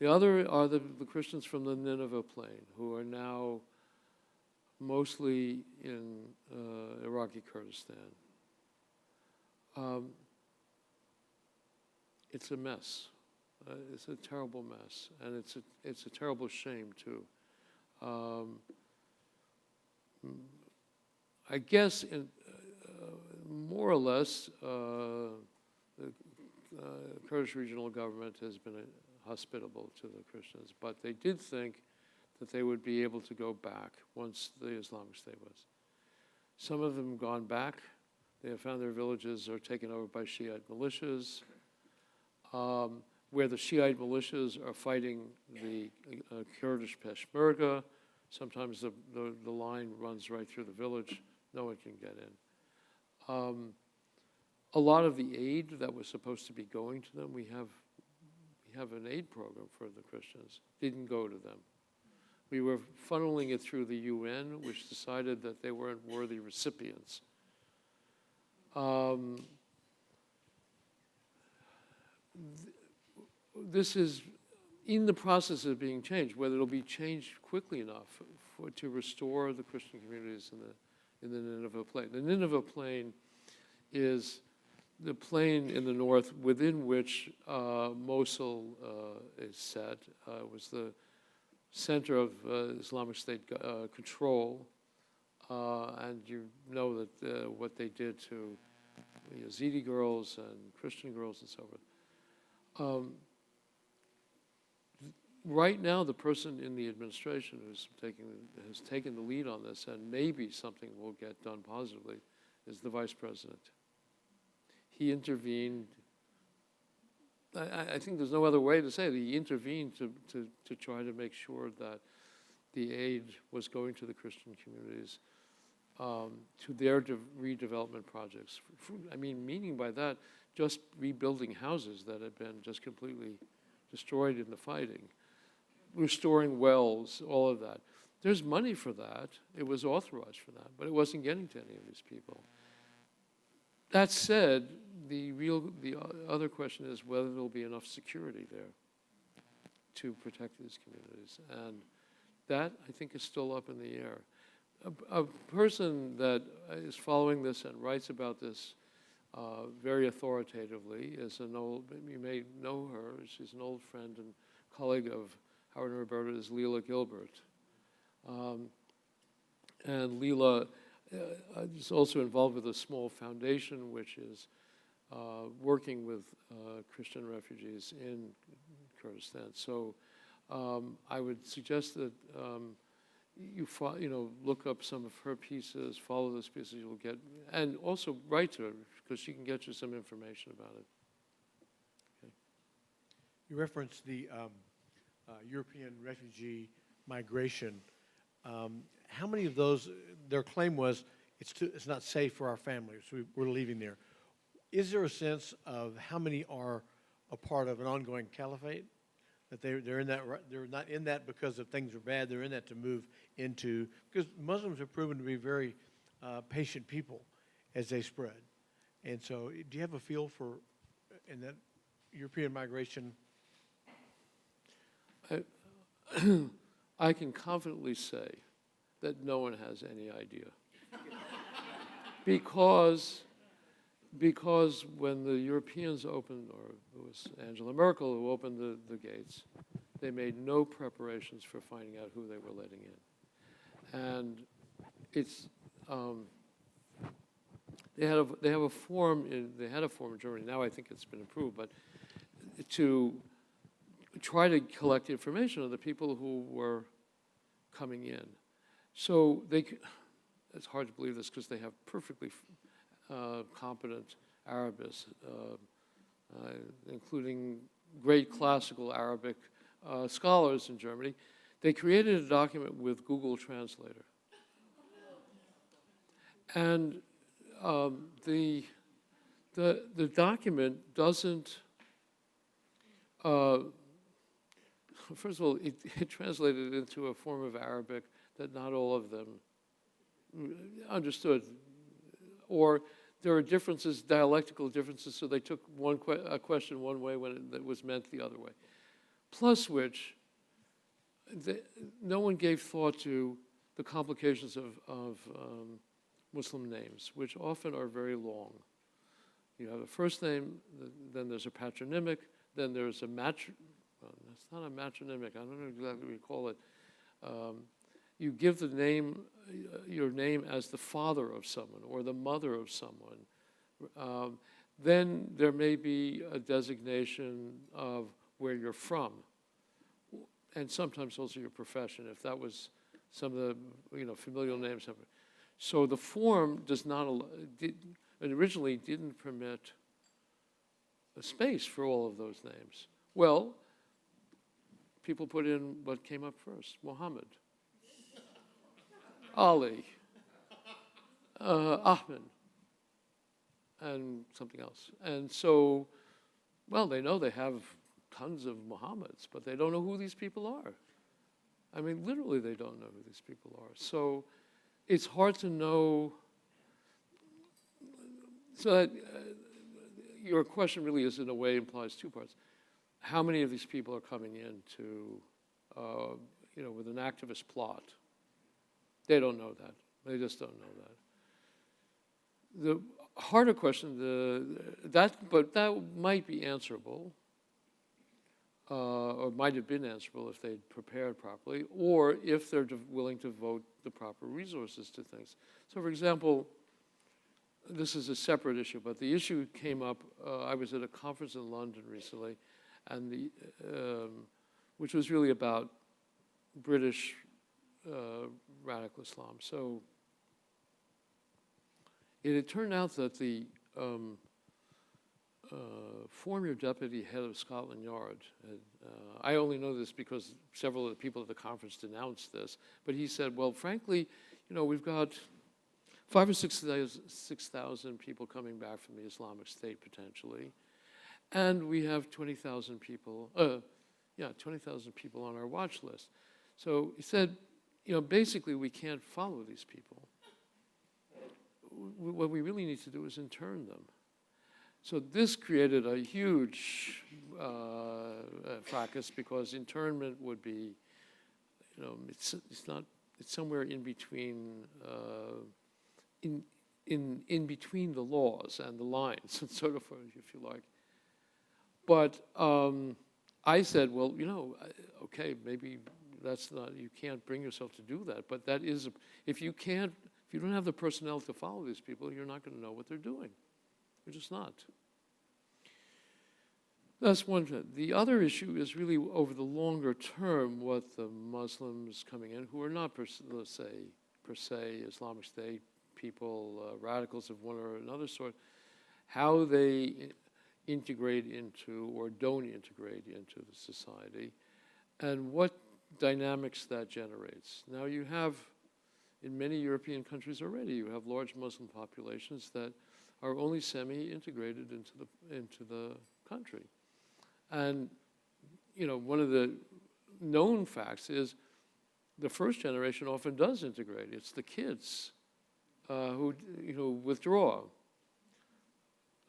The other are the Christians from the Nineveh Plain, who are now mostly in Iraqi Kurdistan. It's a mess. It's a terrible mess, and it's a terrible shame too. I guess more or less, the Kurdish regional government has been hospitable to the Christians, but they did think that they would be able to go back once the Islamic State was. Some of them have gone back. They have found their villages are taken over by Shiite militias, where the Shiite militias are fighting the Kurdish Peshmerga. Sometimes the line runs right through the village. No one can get in. A lot of the aid that was supposed to be going to them, we have an aid program for the Christians, didn't go to them. We were funneling it through the UN, which decided that they weren't worthy recipients. This is in the process of being changed. Whether it'll be changed quickly enough to restore the Christian communities in the Nineveh Plain. The Nineveh Plain is the plain in the north within which Mosul is set. Was the center of Islamic State control, and you know that what they did to Yazidi girls and Christian girls and so forth. Right now, the person in the administration has taken the lead on this, and maybe something will get done positively, is the vice president. He intervened. I think there's no other way to say it. He intervened to try to make sure that the aid was going to the Christian communities, to their redevelopment projects. I mean, meaning by that, just rebuilding houses that had been just completely destroyed in the fighting, restoring wells, all of that. There's money for that. It was authorized for that, but it wasn't getting to any of these people. That said, the other question is whether there'll be enough security there to protect these communities. And that, I think, is still up in the air. A person that is following this and writes about this very authoritatively is an old, you may know her, she's an old friend and colleague of Howard and Roberta, is Leela Gilbert. And Leela is also involved with a small foundation which is working with Christian refugees in Kurdistan. So I would suggest that you look up some of her pieces, follow those pieces you'll get, and also write to her because she can get you some information about it. Okay. You referenced the European refugee migration. How many of those, their claim was, it's not safe for our families, so we're leaving there. Is there a sense of how many are a part of an ongoing caliphate? That they're in that, they're not in that because of things are bad, they're in that to move into, because Muslims have proven to be very patient people as they spread. And so do you have a feel for, in that European migration? I can confidently say that no one has any idea. because when the Europeans opened, or it was Angela Merkel who opened the gates, they made no preparations for finding out who they were letting in. And it's, they had a form in Germany, now I think it's been improved, but to try to collect information of the people who were coming in. So it's hard to believe this because they have perfectly competent Arabists, including great classical Arabic scholars in Germany. They created a document with Google Translator. And the document doesn't, first of all, it translated into a form of Arabic that not all of them understood. Or there are differences, dialectical differences, so they took a question one way when it was meant the other way. Plus which, no one gave thought to the complications of Muslim names, which often are very long. You have a first name, then there's a patronymic, then there's a it's not a matronymic, I don't know exactly what you call it. You give the name, your name as the father of someone or the mother of someone. Then there may be a designation of where you're from, and sometimes also your profession, if that was some of the familial names. So the form does not originally didn't permit a space for all of those names. Well, people put in what came up first: Muhammad, Ali, Ahmed, and something else. And so, well, they know they have tons of Muhammads, but they don't know who these people are. I mean, literally, they don't know who these people are. So it's hard to know. So that, your question really is, in a way, implies two parts. How many of these people are coming in to, with an activist plot? They don't know that. They just don't know that. The harder question, but that might be answerable, or might have been answerable if they'd prepared properly, or if they're willing to devote the proper resources to things. So, for example, this is a separate issue, but the issue came up. I was at a conference in London recently, and which was really about British radical Islam. So it had turned out that the former deputy head of Scotland Yard, I only know this because several of the people at the conference denounced this, but he said, well, frankly, we've got 5,000 or 6,000 people coming back from the Islamic State potentially, and we have 20,000 people, 20,000 people on our watch list. So he said, basically we can't follow these people. What we really need to do is intern them. So this created a huge fracas, because internment would be, it's somewhere in between, in between the laws and the lines, and sort of, if you like. But I said, well, okay, maybe that's not, you can't bring yourself to do that, but that is, if you don't have the personnel to follow these people, you're not going to know what they're doing. You're just not. That's one thing. The other issue is really over the longer term, what the Muslims coming in, who are not, per se, Islamic State people, radicals of one or another sort, how they integrate into or don't integrate into the society, and what dynamics that generates. Now you have, in many European countries already, you have large Muslim populations that are only semi-integrated into the country. And, one of the known facts is the first generation often does integrate. It's the kids who, withdraw.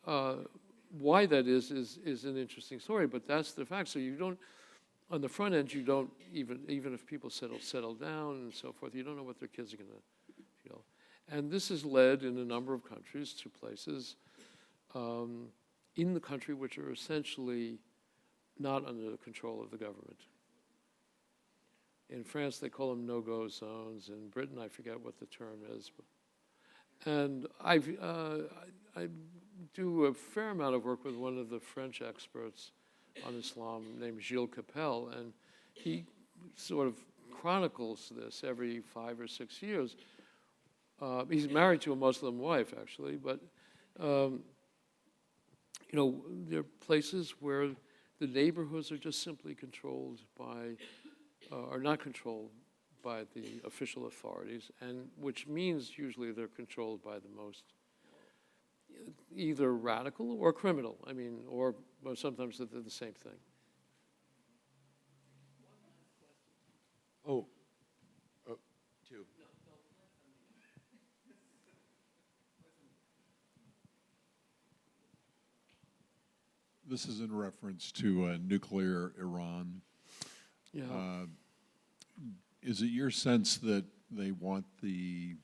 Why that is an interesting story, but that's the fact. So you don't, on the front end, you don't, even if people settle down and so forth, you don't know what their kids are going to feel. And this has led in a number of countries to places in the country which are essentially not under the control of the government. In France, they call them no-go zones. In Britain, I forget what the term is. And I do a fair amount of work with one of the French experts on Islam named Gilles Capel, and he sort of chronicles this every 5 or 6 years. He's married to a Muslim wife, actually, but there are places where the neighborhoods are just simply controlled by, are not controlled by the official authorities, and which means usually they're controlled by the most either radical or criminal. I mean, or sometimes they're the same thing. Oh, two. This is in reference to nuclear Iran. Yeah. Is it your sense that they want the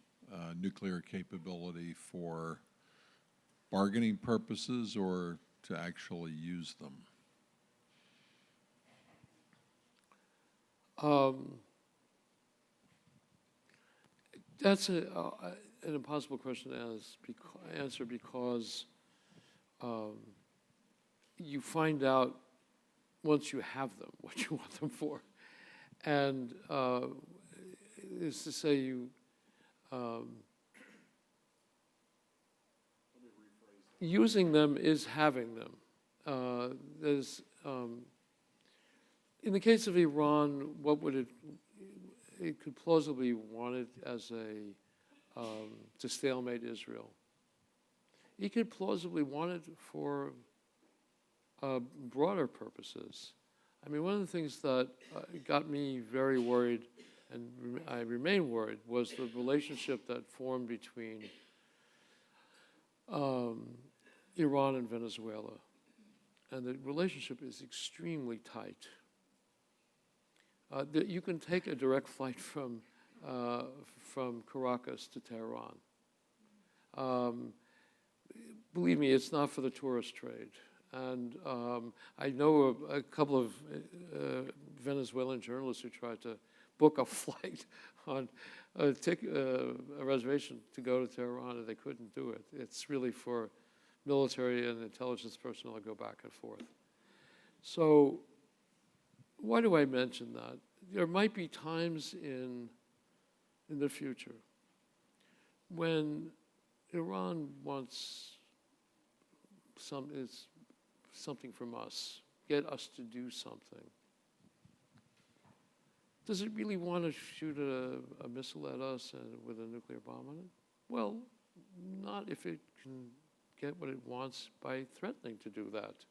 nuclear capability for bargaining purposes or to actually use them? That's an impossible question to answer, because you find out once you have them what you want them for. And is to say you, using them is having them. In the case of Iran, what would it could plausibly want it as to stalemate Israel. It could plausibly want it for broader purposes. I mean, one of the things that got me very worried, and I remain worried, was the relationship that formed between Iran and Venezuela. And the relationship is extremely tight. You can take a direct flight from Caracas to Tehran. Believe me, it's not for the tourist trade. And I know a couple of Venezuelan journalists who tried to book a flight on a reservation to go to Tehran, and they couldn't do it. It's really for military and intelligence personnel to go back and forth. So why do I mention that? There might be times in the future when Iran wants something from us, get us to do something. Does it really want to shoot a missile at us with a nuclear bomb on it? Well, not if it can get what it wants by threatening to do that.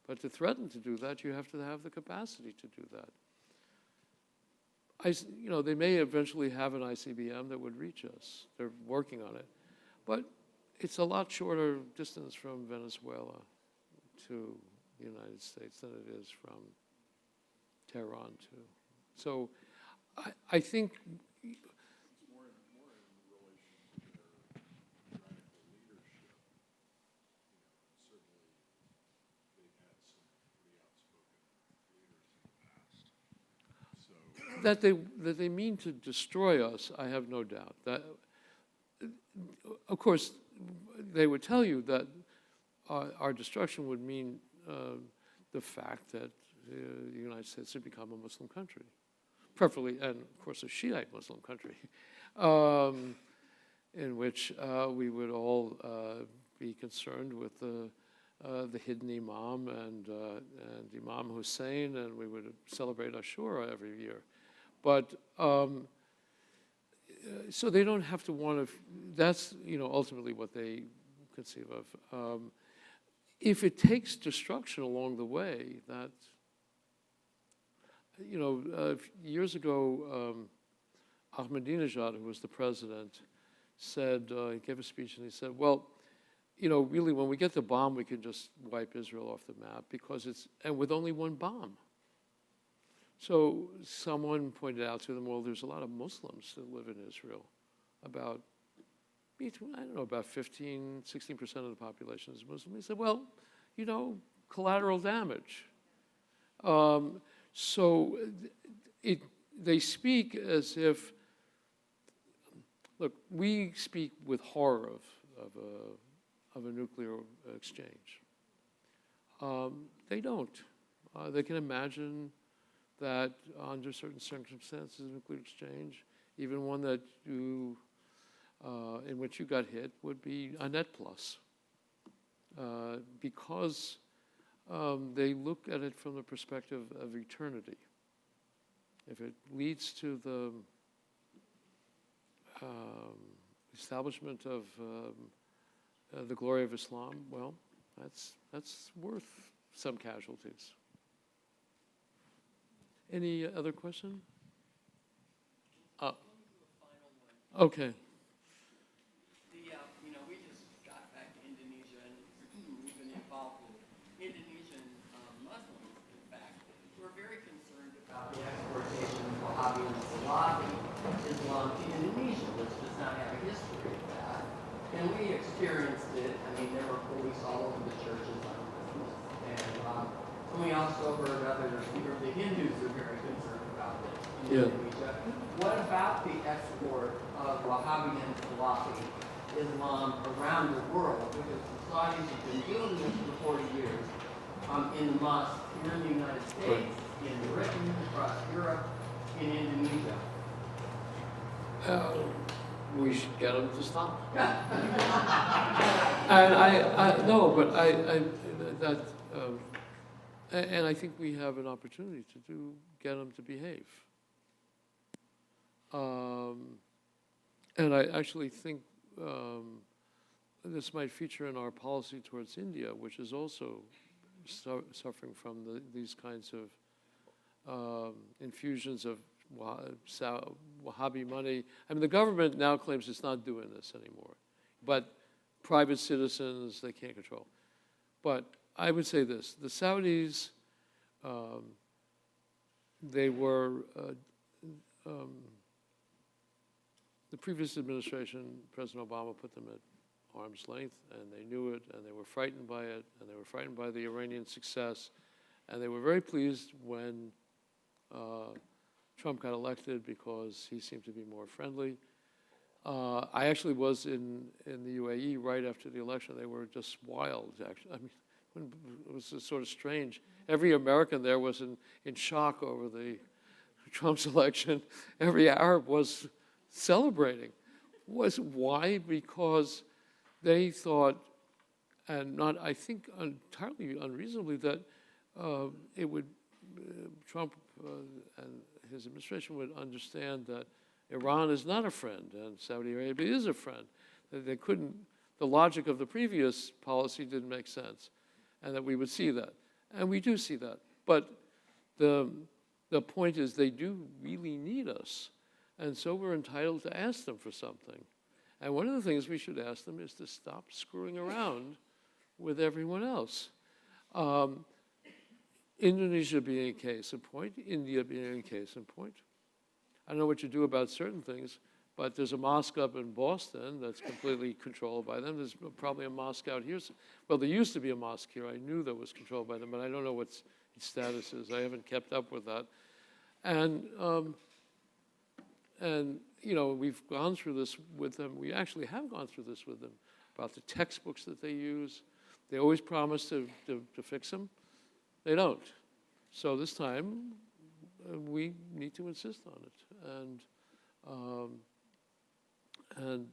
But to threaten to do that, you have to have the capacity to do that. They may eventually have an ICBM that would reach us. They're working on it. But it's a lot shorter distance from Venezuela to the United States than it is from Tehran to. So I think More in relation to their radical leadership. Certainly they've had some pretty outspoken leaders in the past. So that they mean to destroy us, I have no doubt. That, of course, they would tell you that our destruction would mean the fact that the United States had become a Muslim country, preferably, and of course, a Shiite Muslim country, in which we would all be concerned with the hidden Imam and Imam Hussein, and we would celebrate Ashura every year. But so they don't have to want to. That's ultimately what they conceive of. If it takes destruction along the way, that years ago, Ahmadinejad, who was the president, said he gave a speech and he said, "Well, really, when we get the bomb, we can just wipe Israel off the map because and with only one bomb." So someone pointed out to them, well, there's a lot of Muslims that live in Israel. About 15, 16% of the population is Muslim. He said, well, collateral damage. So they speak as if, look, we speak with horror of a nuclear exchange. They don't. They can imagine that under certain circumstances, a nuclear exchange, even one that in which you got hit, would be a net plus, because they look at it from the perspective of eternity. If it leads to the establishment of the glory of Islam, well, that's worth some casualties. Any other question? Okay. We just got back to Indonesia, and we've been involved with Indonesian Muslims. In fact, we're very concerned about the exportation of Wahhabi and Salafi Islam to Indonesia, which does not have a history of that. And we experienced it. I mean, there were police all over the churches on Christmas. And we also heard the Hindus are very concerned about it in Indonesia. What about the export of Wahhabi and Salafi Islam around the world, because the Saudis have been doing this for 40 years in mosques here in the United States, in Britain, across Europe, in Indonesia. We should get them to stop. And no, but that, and I think we have an opportunity to get them to behave. And I actually think this might feature in our policy towards India, which is also suffering from these kinds of infusions of Wahhabi money. I mean, the government now claims it's not doing this anymore, but private citizens, they can't control. But I would say this, the Saudis, they were, the previous administration, President Obama put them at arm's length, and they knew it, and they were frightened by it, and they were frightened by the Iranian success, and they were very pleased when Trump got elected because he seemed to be more friendly. I actually was in the UAE right after the election. They were just wild, actually. I mean, it was just sort of strange. Every American there was in shock over the Trump's election. Every Arab was celebrating. Why? Because they thought, and not, I think, entirely unreasonably, that it would, Trump and his administration would understand that Iran is not a friend and Saudi Arabia is a friend. That they couldn't, the logic of the previous policy didn't make sense, and that we would see that. And we do see that. But the point is they do really need us. And so we're entitled to ask them for something. And one of the things we should ask them is to stop screwing around with everyone else. Indonesia being a case in point, India being a case in point. I don't know what you do about certain things, but there's a mosque up in Boston that's completely controlled by them. There's probably a mosque out here. Well, there used to be a mosque here. I knew that was controlled by them, but I don't know what its status is. I haven't kept up with that. And you know, we've gone through this with them. We actually have gone through this with them about the textbooks that they use. They always promise to fix them. They don't. So this time, we need to insist on it and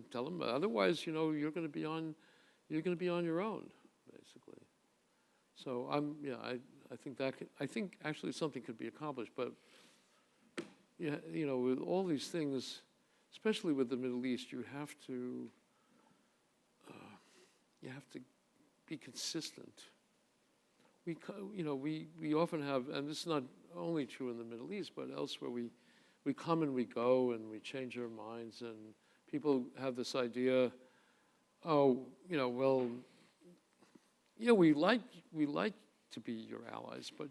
tell them. Otherwise, you know, you're going to be on your own, basically. So I think actually something could be accomplished, but yeah, you know, with all these things, especially with the Middle East, you have to be consistent. We often have, and this is not only true in the Middle East, but elsewhere, we come and we go and we change our minds, and people have this idea, oh, you know, well, yeah, we like to be your allies, but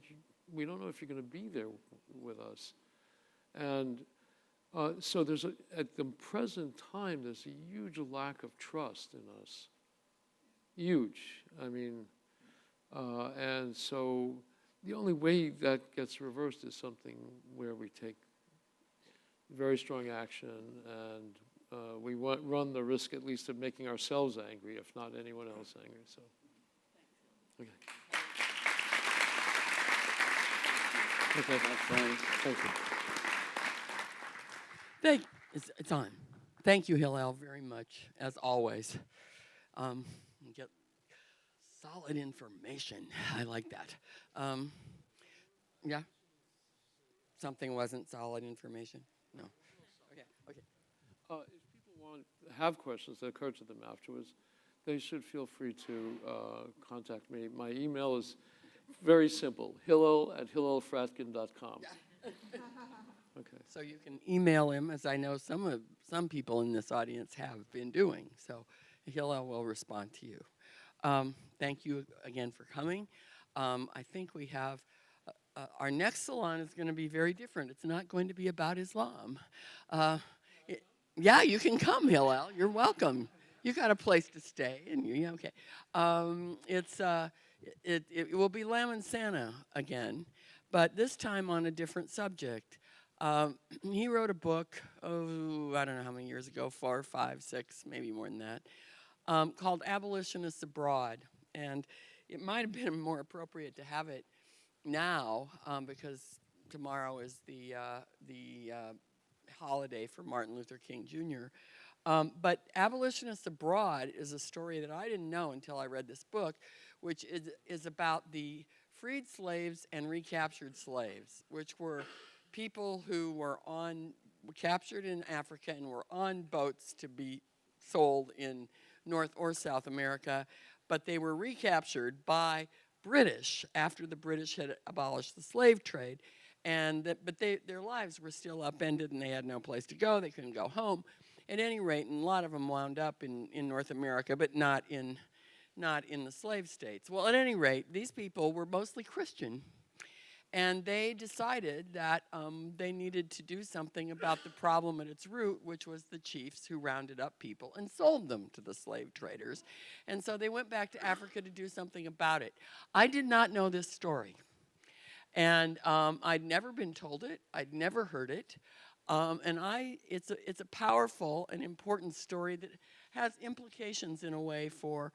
we don't know if you're going to be there with us. And so at the present time, there's a huge lack of trust in us. Huge. I mean, and so the only way that gets reversed is something where we take very strong action and we run the risk at least of making ourselves angry, if not anyone else angry. So, okay. Okay. Thank you. It's on. Thank you, Hillel, very much, as always. You get solid information. I like that. Yeah? Something wasn't solid information? No. Okay. If people have questions that occur to them afterwards, they should feel free to contact me. My email is very simple, hillel@hillelfradkin.com. Okay. So you can email him, as I know some people in this audience have been doing. So Hillel will respond to you. Thank you again for coming. I think we have our next salon is going to be very different. It's not going to be about Islam. Yeah, you can come, Hillel. You're welcome. You got a place to stay, and okay. It will be Lamb and Santa again, but this time on a different subject. He wrote a book, I don't know how many years ago, 4, 5, 6, maybe more than that, called Abolitionists Abroad. And it might have been more appropriate to have it now because tomorrow is the holiday for Martin Luther King Jr. But Abolitionists Abroad is a story that I didn't know until I read this book, which is about the freed slaves and recaptured slaves, which were people who were captured in Africa and were on boats to be sold in North or South America, but they were recaptured by British after the British had abolished the slave trade, but their lives were still upended and they had no place to go. They couldn't go home. At any rate, and a lot of them wound up in North America, but not in the slave states. Well, at any rate, these people were mostly Christian, and they decided that they needed to do something about the problem at its root, which was the chiefs who rounded up people and sold them to the slave traders. And so they went back to Africa to do something about it. I did not know this story, and I'd never been told it. I'd never heard it. It's a powerful and important story that has implications in a way for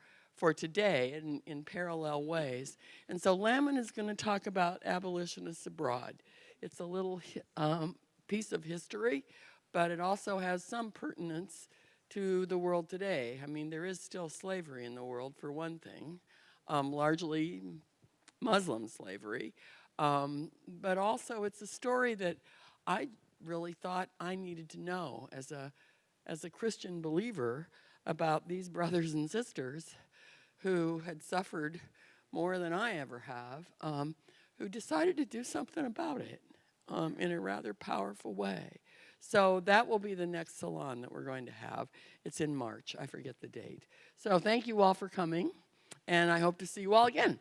today in parallel ways. And so Lamon is going to talk about abolitionists abroad. It's a little piece of history, but it also has some pertinence to the world today. I mean, there is still slavery in the world, for one thing, largely Muslim slavery. But also it's a story that I really thought I needed to know as a Christian believer about these brothers and sisters who had suffered more than I ever have, who decided to do something about it in a rather powerful way. So that will be the next salon that we're going to have. It's in March. I forget the date. So thank you all for coming, and I hope to see you all again.